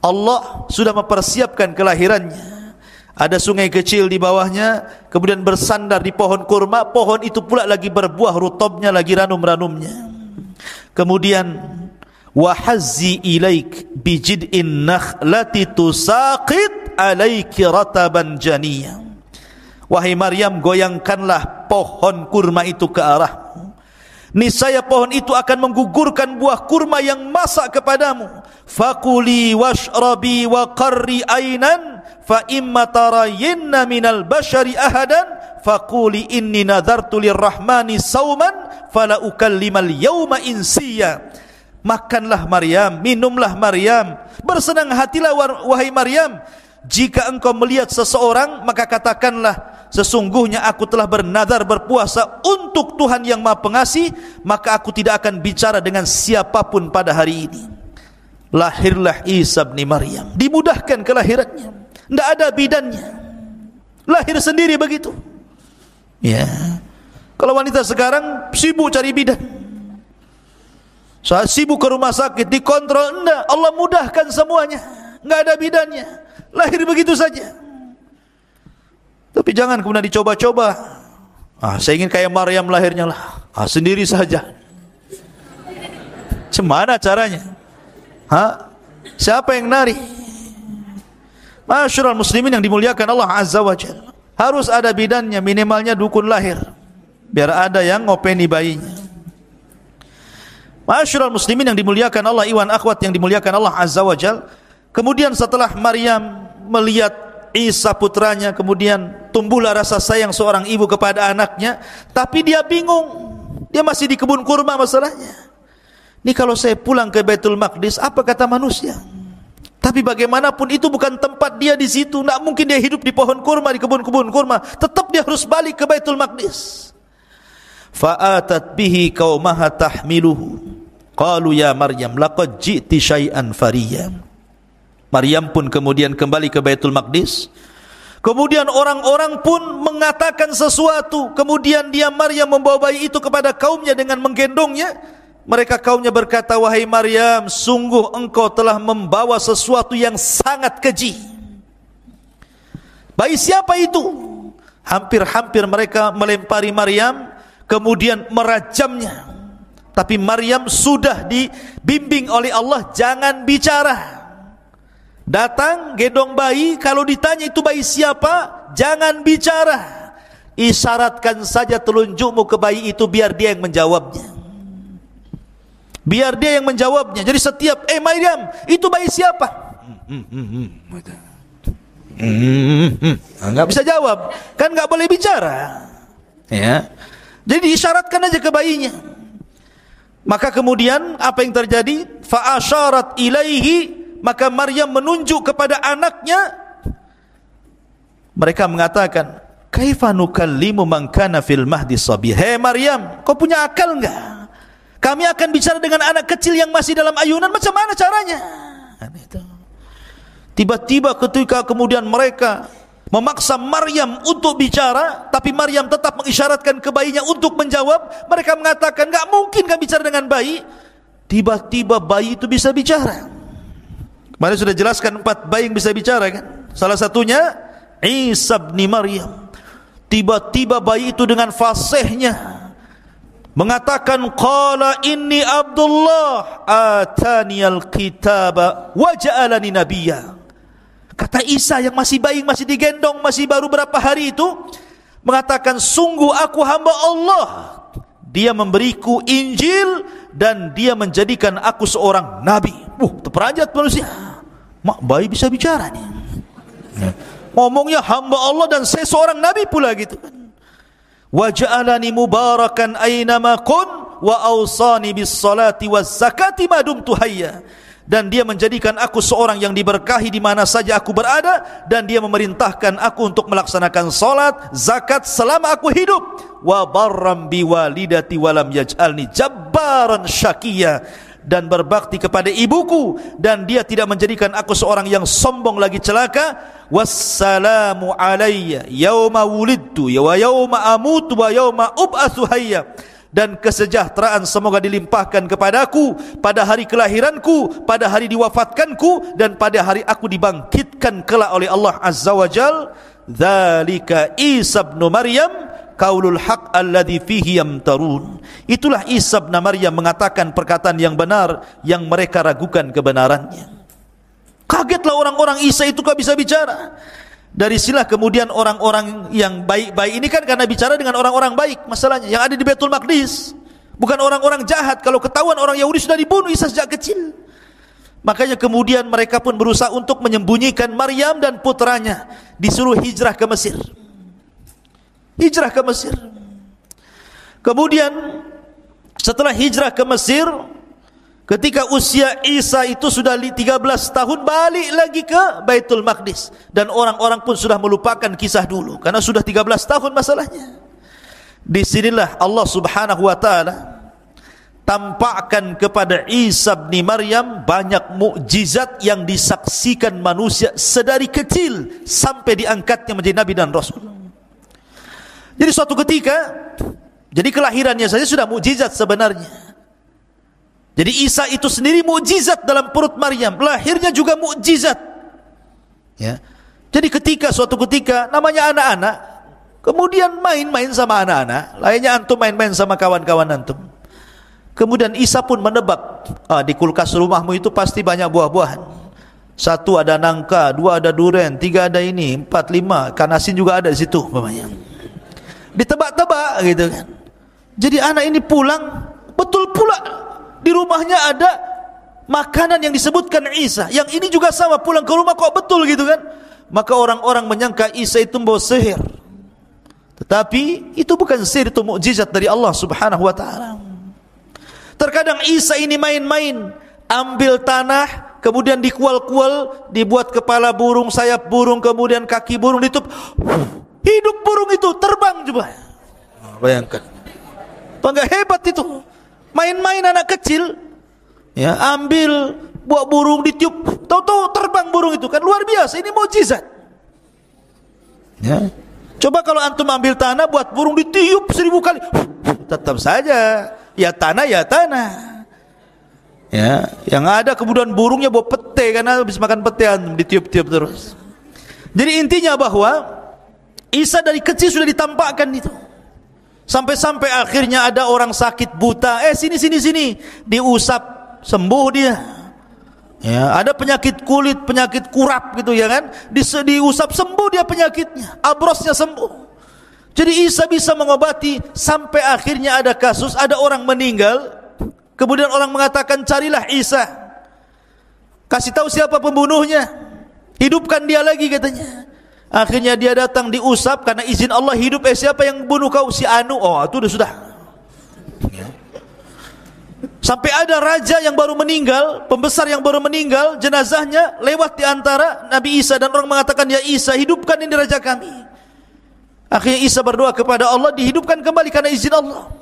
Allah sudah mempersiapkan kelahirannya. Ada sungai kecil di bawahnya, kemudian bersandar di pohon kurma. Pohon itu pula lagi berbuah rutobnya, lagi ranum-ranumnya. Kemudian wahazzi ilaik bijid'in nakhlati tusaqit alaiki rataban janiyya. Wahai Maryam, goyangkanlah pohon kurma itu ke arahmu. Niscaya pohon itu akan menggugurkan buah kurma yang masak kepadamu. Fakuli washrabi wa qarri ainan fa imma tarayinna minal bashari ahadan fakuli inni nadartu lirrahmani sauman fala ukallimal yawma insiya. Makanlah Maryam, minumlah Maryam, bersenang hatilah wahai Maryam. Jika engkau melihat seseorang, maka katakanlah, sesungguhnya aku telah bernadar berpuasa untuk Tuhan yang Maha Pengasih, maka aku tidak akan bicara dengan siapapun pada hari ini. Lahirlah Isa bin Maryam, dimudahkan kelahirannya, tidak ada bidannya, lahir sendiri begitu. Ya, kalau wanita sekarang sibuk cari bidan, saat sibuk ke rumah sakit dikontrol, enggak, Allah mudahkan semuanya, enggak ada bidannya, lahir begitu saja. Tapi jangan kemudian dicoba-coba. Saya ingin kayak Maryam lahirnya lah. Sendiri saja. Cemana caranya? Siapa yang nari? Masyarul muslimin yang dimuliakan Allah Azza wa Jalla, harus ada bidannya, minimalnya dukun lahir, biar ada yang ngopeni bayinya. Masyarul muslimin yang dimuliakan Allah, iwan akhwat yang dimuliakan Allah Azza wa Jalla. Kemudian setelah Maryam melihat Isa putranya, kemudian tumbuhlah rasa sayang seorang ibu kepada anaknya. Tapi dia bingung, dia masih di kebun kurma masalahnya. Ini kalau saya pulang ke Baitul Maqdis, apa kata manusia? Tapi bagaimanapun itu bukan tempat dia di situ. Tidak mungkin dia hidup di pohon kurma, di kebun-kebun kurma. Tetap dia harus balik ke Baitul Maqdis. Fa'atat bihi qaumaha tahmiluhu qalu ya Maryam laqad ji'ti syai'an fariyya. Maryam pun kemudian kembali ke Baitul Maqdis. Kemudian orang-orang pun mengatakan sesuatu. Kemudian dia Maryam membawa bayi itu kepada kaumnya dengan menggendongnya. Mereka kaumnya berkata, wahai Maryam, sungguh engkau telah membawa sesuatu yang sangat keji. Bayi siapa itu? Hampir-hampir mereka melempari Maryam, kemudian merajamnya. Tapi Maryam sudah dibimbing oleh Allah, jangan bicara. Datang gendong bayi, kalau ditanya itu bayi siapa, jangan bicara. Isyaratkan saja telunjukmu ke bayi itu, biar dia yang menjawabnya. Biar dia yang menjawabnya. Jadi setiap, Maryam, itu bayi siapa? Nggak bisa jawab, kan nggak boleh bicara. Ya, jadi diisyaratkan aja ke bayinya. Maka kemudian apa yang terjadi? Fa asyarat ilaihi, maka Maryam menunjuk kepada anaknya. Mereka mengatakan, kaifa nukallimu man kana fil mahdi sabiyya. Hei Maryam, kau punya akal enggak? Kami akan bicara dengan anak kecil yang masih dalam ayunan, macam mana caranya? Tiba-tiba ketika kemudian mereka memaksa Maryam untuk bicara, tapi Maryam tetap mengisyaratkan ke bayinya untuk menjawab. Mereka mengatakan, enggak mungkin kami bicara dengan bayi. Tiba-tiba bayi itu bisa bicara. Kemarin sudah jelaskan 4 bayi yang bisa bicara kan? Salah satunya Isa bin Maryam. Tiba-tiba bayi itu dengan fasihnya mengatakan, qala inni Abdullah ataniyal kitaba wa ja'alani nabiyya. Kata Isa yang masih bayi, masih digendong, masih baru berapa hari itu, mengatakan, sungguh aku hamba Allah, dia memberiku Injil dan dia menjadikan aku seorang nabi. Terperanjat manusia. Mak, bayi bisa bicara nih. Ngomongnya hamba Allah dan saya seorang nabi pula gitu kan. Wa ja'alani mubarakan aynama kun wa awsani bis salati waz zakati ma dumtu hayya. Dan dia menjadikan aku seorang yang diberkahi di mana saja aku berada, dan dia memerintahkan aku untuk melaksanakan salat, zakat selama aku hidup. Wa barram bi walidati wa lam yaj'alni jabbaran syaqiyya. Dan berbakti kepada ibuku, dan dia tidak menjadikan aku seorang yang sombong lagi celaka. Wassalamu alayya yauma wulidtu wa yauma amutu wa yauma ub'atsu hayya. Dan kesejahteraan semoga dilimpahkan kepadaku pada hari kelahiranku, pada hari diwafatkanku, dan pada hari aku dibangkitkan kelak oleh Allah Azza wa Jal. Dzalika Isa bin Maryam qaulul haq alladzi fihi yamtarun. Itulah Isa bin Maryam mengatakan perkataan yang benar yang mereka ragukan kebenarannya. Kagetlah orang-orang, Isa itu kok bisa bicara. Dari sinilah kemudian orang-orang yang baik-baik ini kan karena bicara dengan orang-orang baik, masalahnya yang ada di Baitul Maqdis, bukan orang-orang jahat. Kalau ketahuan orang Yahudi sudah dibunuh Isa sejak kecil. Makanya kemudian mereka pun berusaha untuk menyembunyikan Maryam dan putranya, disuruh hijrah ke Mesir. Hijrah ke Mesir. Kemudian setelah hijrah ke Mesir, ketika usia Isa itu sudah 13 tahun, balik lagi ke Baitul Maqdis. Dan orang-orang pun sudah melupakan kisah dulu, karena sudah 13 tahun masalahnya. Disinilah Allah subhanahu wa ta'ala tampakkan kepada Isa bin Maryam banyak mukjizat yang disaksikan manusia sedari kecil sampai diangkatnya menjadi Nabi dan Rasul. Jadi suatu ketika, jadi kelahirannya saja sudah mukjizat sebenarnya. Jadi Isa itu sendiri mukjizat dalam perut Maryam, lahirnya juga mukjizat. Ya. Jadi suatu ketika namanya anak-anak, kemudian main-main sama anak-anak, lainnya antum main-main sama kawan-kawan antum. Kemudian Isa pun menebak, di kulkas rumahmu itu pasti banyak buah-buahan. 1 ada nangka, 2 ada durian, 3 ada ini, 4, 5, ikan asin juga ada di situ, namanya. Ditebak-tebak gitu kan. Jadi anak ini pulang, betul pula di rumahnya ada makanan yang disebutkan Isa. Yang ini juga sama, pulang ke rumah kok betul gitu kan. Maka orang-orang menyangka Isa itu membawa sihir. Tetapi itu bukan sihir, itu mukjizat dari Allah subhanahu wa ta'ala. Terkadang Isa ini main-main, ambil tanah, kemudian dikual-kual, dibuat kepala burung, sayap burung, kemudian kaki burung, ditutup. Hidup burung itu, terbang coba. Bayangkan. Bangga hebat itu. Main-main anak kecil, ya, ambil buah burung, ditiup, tahu-tahu terbang burung itu, kan luar biasa. Ini mukjizat. Ya. Coba kalau antum ambil tanah, buat burung ditiup 1000 kali, tetap saja ya tanah ya tanah. Ya, yang ada kemudian burungnya bawa pete, karena habis makan pete antum ditiup-tiup terus. Jadi intinya bahwa Isa dari kecil sudah ditampakkan itu. Sampai-sampai akhirnya ada orang sakit buta, sini, diusap sembuh dia. Ya, ada penyakit kulit, penyakit kurap gitu ya kan, diusap sembuh dia penyakitnya, abrosnya sembuh. Jadi Isa bisa mengobati. Sampai akhirnya ada kasus, ada orang meninggal, kemudian orang mengatakan carilah Isa, kasih tahu siapa pembunuhnya, hidupkan dia lagi katanya. Akhirnya dia datang, diusap, karena izin Allah hidup. Siapa yang bunuh kau? Si Anu. Oh, itu sudah. Ya. Sampai ada raja yang baru meninggal, pembesar yang baru meninggal, jenazahnya lewat di antara Nabi Isa dan orang mengatakan, "Ya Isa, hidupkan ini raja kami." Akhirnya Isa berdoa kepada Allah, dihidupkan kembali karena izin Allah.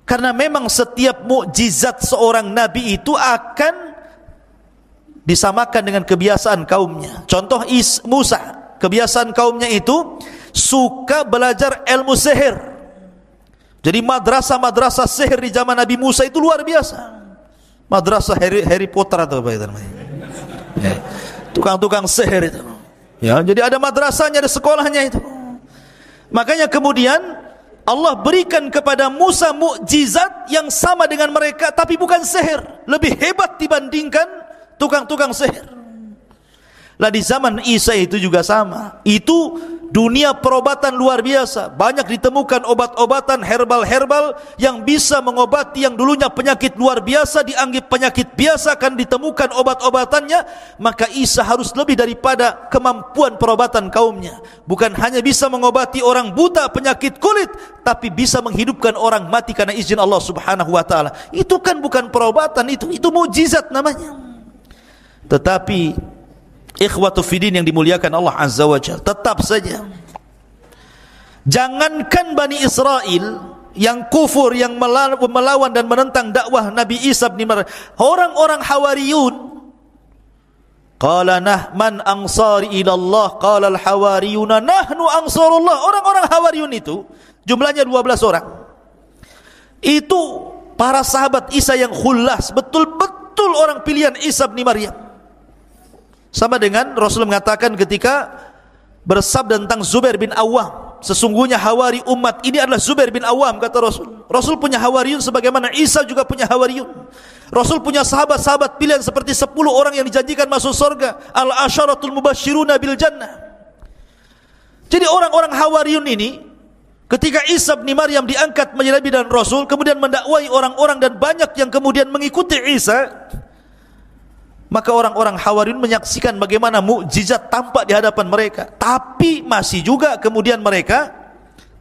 Karena memang setiap mukjizat seorang nabi itu akan disamakan dengan kebiasaan kaumnya. Contoh Musa, kebiasaan kaumnya itu suka belajar ilmu sihir. Jadi madrasah-madrasah sihir di zaman Nabi Musa itu luar biasa. Madrasah Harry Potter atau apa itu namanya. Ya, tukang-tukang sihir itu. Ya, jadi ada madrasahnya, ada sekolahnya itu. Makanya kemudian Allah berikan kepada Musa mukjizat yang sama dengan mereka, tapi bukan sihir, lebih hebat dibandingkan tukang-tukang sihir. Lah di zaman Isa itu juga sama. Itu dunia perobatan luar biasa. Banyak ditemukan obat-obatan herbal-herbal yang bisa mengobati yang dulunya penyakit luar biasa, dianggap penyakit biasa, akan ditemukan obat-obatannya. Maka Isa harus lebih daripada kemampuan perobatan kaumnya. Bukan hanya bisa mengobati orang buta penyakit kulit, tapi bisa menghidupkan orang mati karena izin Allah Subhanahu wa taala. Itu kan bukan perobatan, itu mukjizat namanya. Tetapi ikhwatu fiddin yang dimuliakan Allah Azza wa Jalla, tetap saja jangankan Bani Israel yang kufur, yang melawan dan menentang dakwah Nabi Isa bin Maryam, orang-orang Hawariyun, qala man ansari ila Allah, qala al-hawariyuna nahnu ansarullah. Orang-orang Hawariyun itu jumlahnya 12 orang. Itu para sahabat Isa yang khullas, betul-betul orang pilihan Isa bin Maryam. Sama dengan Rasul mengatakan ketika bersabda tentang Zubair bin Awam, sesungguhnya hawari umat ini adalah Zubair bin Awam, kata Rasul. Rasul punya hawariyun sebagaimana Isa juga punya hawariyun. Rasul punya sahabat-sahabat pilihan seperti 10 orang yang dijanjikan masuk surga, al-asyaratul mubasyiruna bil jannah. Jadi orang-orang hawariyun ini ketika Isa bin Maryam diangkat menjadi nabi dan Rasul, kemudian mendakwai orang-orang dan banyak yang kemudian mengikuti Isa, maka orang-orang Hawariyun menyaksikan bagaimana mukjizat tampak di hadapan mereka. Tapi masih juga kemudian mereka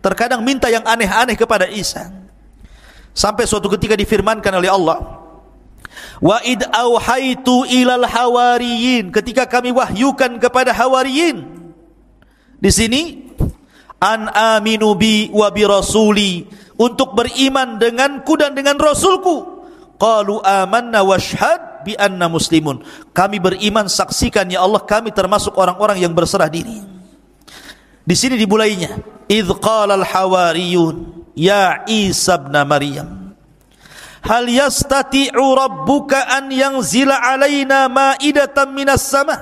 terkadang minta yang aneh-aneh kepada Isa. Sampai suatu ketika difirmankan oleh Allah, "Wa id auhaitu ilal hawariyin," ketika kami wahyukan kepada Hawariyin. Di sini an aminu bi wa bi rasuli, untuk beriman denganku dan dengan Rasulku. Qalu amanna washhad bi anna muslimun, kami beriman, saksikan ya Allah kami termasuk orang-orang yang berserah diri. Di sini dimulainya, idz qala al hawariyun ya Isa ibn Maryam hal yastati'u rabbuka an yanzila alaina ma'idatan minas sama,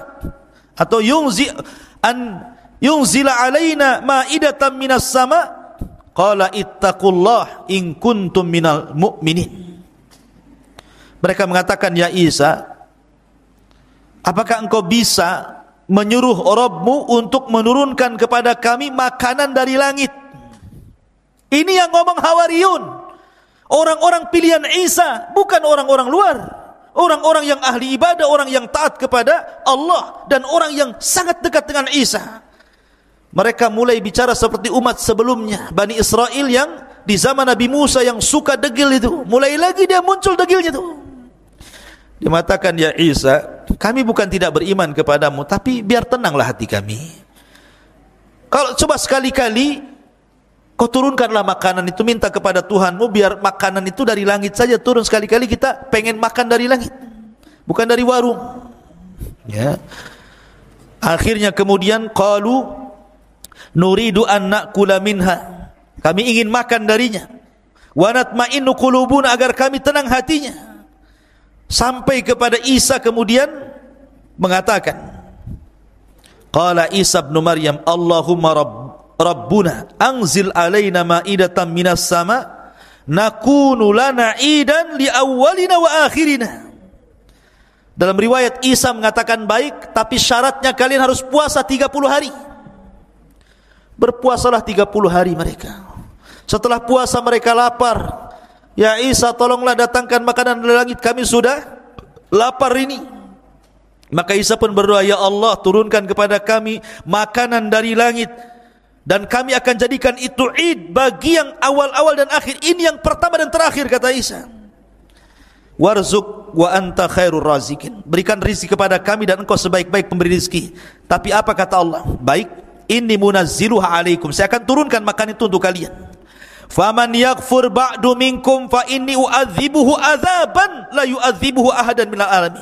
atau yunzila alaina ma'idatan minas sama, qala ittaqullah in kuntum minal mu'minin. Mereka mengatakan, ya Isa, apakah engkau bisa menyuruh Rabbmu untuk menurunkan kepada kami makanan dari langit? Ini yang ngomong Hawariyun, orang-orang pilihan Isa, bukan orang-orang luar, orang-orang yang ahli ibadah, orang yang taat kepada Allah, dan orang yang sangat dekat dengan Isa. Mereka mulai bicara seperti umat sebelumnya, Bani Israel yang di zaman Nabi Musa yang suka degil itu, mulai lagi dia muncul degilnya itu. Dia mengatakan, ya Isa, kami bukan tidak beriman kepadamu, tapi biar tenanglah hati kami. Kalau coba sekali-kali kau turunkanlah makanan itu, minta kepada Tuhanmu biar makanan itu dari langit saja turun. Sekali-kali kita pengen makan dari langit, bukan dari warung. Ya. Akhirnya kemudian qalu nuridu an na'kula minha, kami ingin makan darinya. Wa natma'innu qulubuna, agar kami tenang hatinya. Sampai kepada Isa kemudian mengatakan, qala Isa ibn Maryam Allahumma rabbuna anzil alaina ma'idatan minas sama nakunu lana idan li awwalina wa akhirina. Dalam riwayat Isa mengatakan baik, tapi syaratnya kalian harus puasa 30 hari. Berpuasalah 30 hari mereka. Setelah puasa mereka lapar. Ya Isa, tolonglah datangkan makanan dari langit, kami sudah lapar ini. Maka Isa pun berdoa, ya Allah, turunkan kepada kami makanan dari langit, dan kami akan jadikan itu id bagi yang awal-awal dan akhir. Ini yang pertama dan terakhir, kata Isa. Warzuk wa anta khairur razikin. Berikan rizki kepada kami dan engkau sebaik-baik pemberi rizki. Tapi apa kata Allah? Baik, inni munazziluha alaikum. Saya akan turunkan makan itu untuk kalian. Faman yakfur ba'du minkum fa inni u'adzibuhu adzaban la yu'adzibuhu ahadan minal alamin.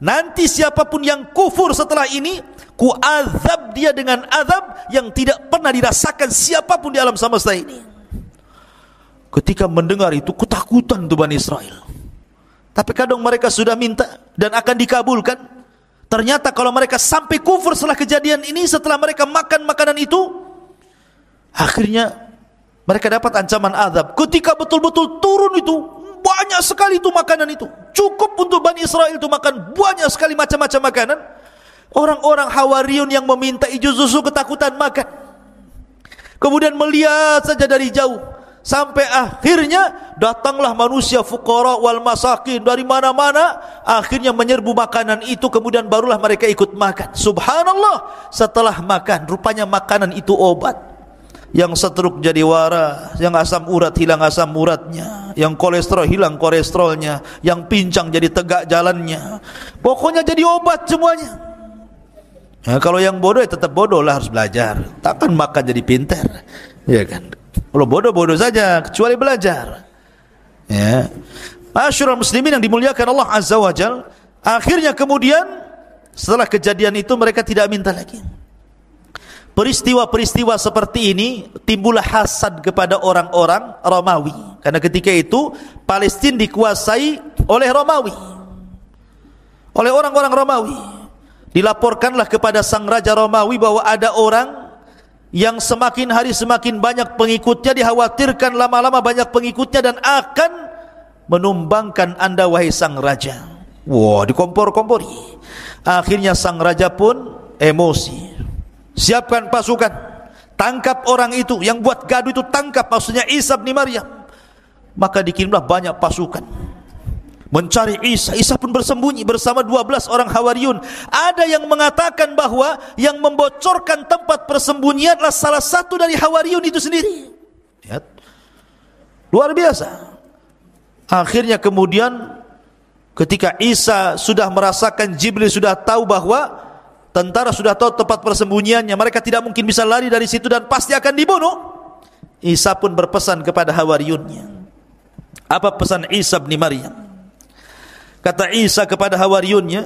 Nanti siapapun yang kufur setelah ini, ku azab dia dengan azab yang tidak pernah dirasakan siapapun di alam semesta ini. Ketika mendengar itu, ketakutan tuh Bani Israel. Tapi kadang mereka sudah minta dan akan dikabulkan. Ternyata kalau mereka sampai kufur setelah kejadian ini, setelah mereka makan makanan itu, akhirnya mereka dapat ancaman azab. Ketika betul-betul turun itu, banyak sekali itu makanan itu. Cukup untuk Bani Israel itu makan banyak sekali macam-macam makanan. Orang-orang Hawariyun yang meminta hijau susu ketakutan makan. Kemudian melihat saja dari jauh. Sampai akhirnya datanglah manusia fuqara wal masakin dari mana-mana. Akhirnya menyerbu makanan itu. Kemudian barulah mereka ikut makan. Subhanallah. Setelah makan, rupanya makanan itu obat. Yang setruk jadi waras, yang asam urat hilang asam uratnya, yang kolesterol hilang kolesterolnya, yang pincang jadi tegak jalannya. Pokoknya jadi obat semuanya. Ya, kalau yang bodoh ya tetap bodoh lah, harus belajar. Takkan makan jadi pintar, ya kan? Kalau bodoh-bodoh saja, kecuali belajar. Ya, Masyarul muslimin yang dimuliakan Allah Azza wa Jal. Akhirnya kemudian setelah kejadian itu mereka tidak minta lagi. Peristiwa-peristiwa seperti ini timbullah hasad kepada orang-orang Romawi. Karena ketika itu Palestina dikuasai oleh Romawi, oleh orang-orang Romawi. Dilaporkanlah kepada sang raja Romawi bahwa ada orang yang semakin hari semakin banyak pengikutnya, dikhawatirkan lama-lama banyak pengikutnya dan akan menumbangkan anda wahai sang raja. Wah, dikompor-kompori. Akhirnya sang raja pun emosi. Siapkan pasukan, tangkap orang itu yang buat gaduh itu, tangkap, maksudnya Isa bin Maryam. Maka dikirimlah banyak pasukan mencari Isa. Isa pun bersembunyi bersama 12 orang Hawariyun. Ada yang mengatakan bahwa yang membocorkan tempat persembunyian adalah salah satu dari Hawariyun itu sendiri. Lihat, luar biasa. Akhirnya kemudian ketika Isa sudah merasakan, Jibril sudah tahu bahwa tentara sudah tahu tempat persembunyiannya, mereka tidak mungkin bisa lari dari situ dan pasti akan dibunuh. Isa pun berpesan kepada Hawariyunnya. Apa pesan Isa bin Maryam? Kata Isa kepada Hawariyunnya,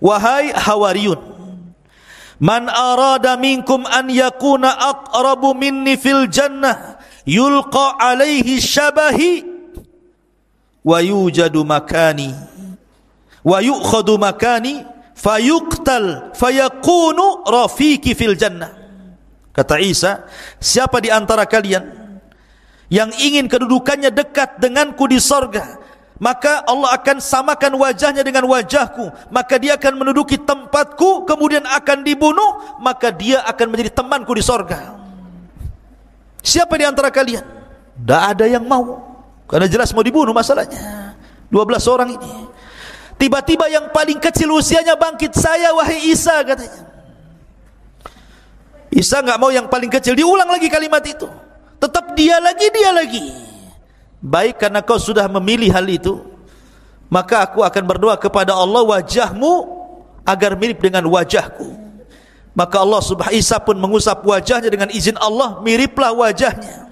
wahai Hawariyun, man arada minkum an yakuna aqrabu minni fil jannah yulqa alaihi syabahi wa yujadu makani wa yu'khadu makani fayuqtal fayakunu rafiki fil jannah. Kata Isa, siapa di antara kalian yang ingin kedudukannya dekat denganku di sorga, maka Allah akan samakan wajahnya dengan wajahku, maka dia akan menduduki tempatku, kemudian akan dibunuh, maka dia akan menjadi temanku di sorga. Siapa di antara kalian? Tidak ada yang mau, karena jelas mau dibunuh masalahnya. 12 orang ini. Tiba-tiba yang paling kecil usianya bangkit, saya wahai Isa, katanya. Isa enggak mau yang paling kecil, diulang lagi kalimat itu. Tetap dia lagi. Baik, karena kau sudah memilih hal itu, maka aku akan berdoa kepada Allah, wajahmu agar mirip dengan wajahku. Maka Allah subhanahu Isa pun mengusap wajahnya dengan izin Allah, miriplah wajahnya.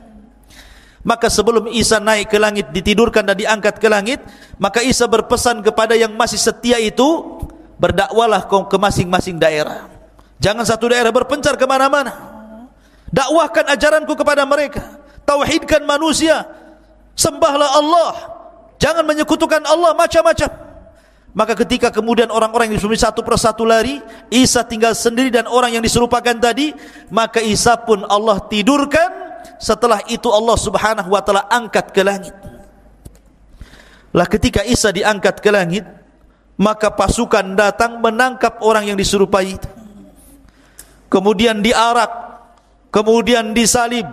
Maka sebelum Isa naik ke langit, ditidurkan dan diangkat ke langit, maka Isa berpesan kepada yang masih setia itu, berdakwalah kau ke masing-masing daerah. Jangan satu daerah berpencar kemana-mana. Dakwahkan ajaranku kepada mereka. Tauhidkan manusia. Sembahlah Allah. Jangan menyekutukan Allah macam-macam. Maka ketika kemudian orang-orang yang disuruh satu persatu lari, Isa tinggal sendiri dan orang yang diserupakan tadi, maka Isa pun Allah tidurkan. Setelah itu Allah subhanahu wa ta'ala angkat ke langit. Lah ketika Isa diangkat ke langit, maka pasukan datang menangkap orang yang diserupai itu. Kemudian diarak, kemudian disalib,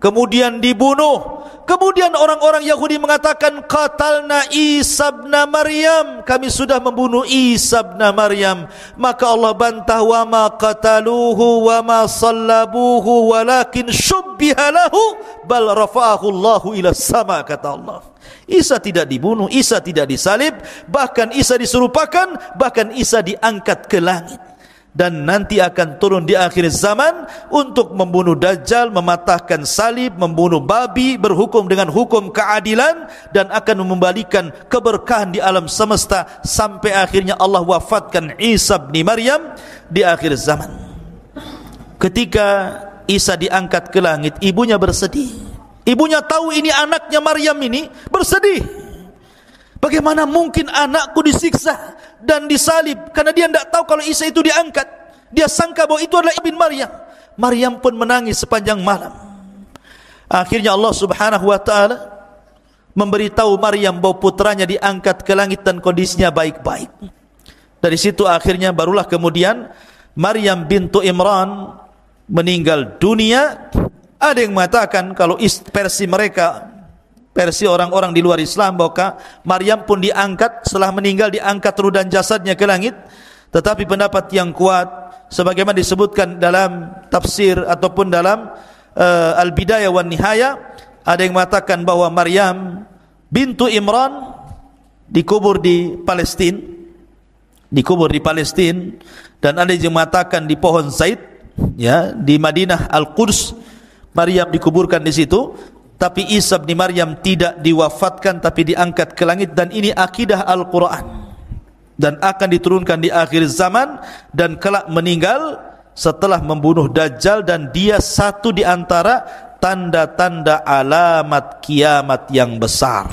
kemudian dibunuh. Kemudian orang-orang Yahudi mengatakan, qatalna Isa ibn Maryam, kami sudah membunuh Isa ibn Maryam. Maka Allah bantah, wa ma qataluhu wa ma sallabuhu walakin syubbiha lahu bal rafa'ahu Allahu ila sama, kata Allah. Isa tidak dibunuh, Isa tidak disalib, bahkan Isa diserupakan, bahkan Isa diangkat ke langit. Dan nanti akan turun di akhir zaman untuk membunuh Dajjal, mematahkan salib, membunuh babi, berhukum dengan hukum keadilan, dan akan membalikan keberkahan di alam semesta sampai akhirnya Allah wafatkan Isa bin Maryam di akhir zaman. Ketika Isa diangkat ke langit, ibunya bersedih. Ibunya tahu ini anaknya Maryam, ini bersedih. Bagaimana mungkin anakku disiksa dan disalib? Karena dia tidak tahu kalau Isa itu diangkat. Dia sangka bahwa itu adalah ibn Maryam. Maryam pun menangis sepanjang malam. Akhirnya Allah subhanahu wa ta'ala memberitahu Maryam bahwa putranya diangkat ke langit dan kondisinya baik-baik. Dari situ akhirnya barulah kemudian Maryam bintu Imran meninggal dunia. Ada yang mengatakan kalau versi mereka, versi orang-orang di luar Islam, bahwa Maryam pun diangkat setelah meninggal, diangkat ruh dan jasadnya ke langit. Tetapi pendapat yang kuat, sebagaimana disebutkan dalam tafsir ataupun dalam Al-Bidayah wan Nihayah, ada yang mengatakan bahwa Maryam bintu Imran dikubur di Palestina, dan ada yang mengatakan di pohon Zaid, ya, di Madinah Al-Quds, Maryam dikuburkan di situ. Tapi Isa bin Maryam tidak diwafatkan, tapi diangkat ke langit. Dan ini akidah Al-Quran, dan akan diturunkan di akhir zaman, dan kelak meninggal setelah membunuh Dajjal. Dan dia satu di antara tanda-tanda alamat kiamat yang besar.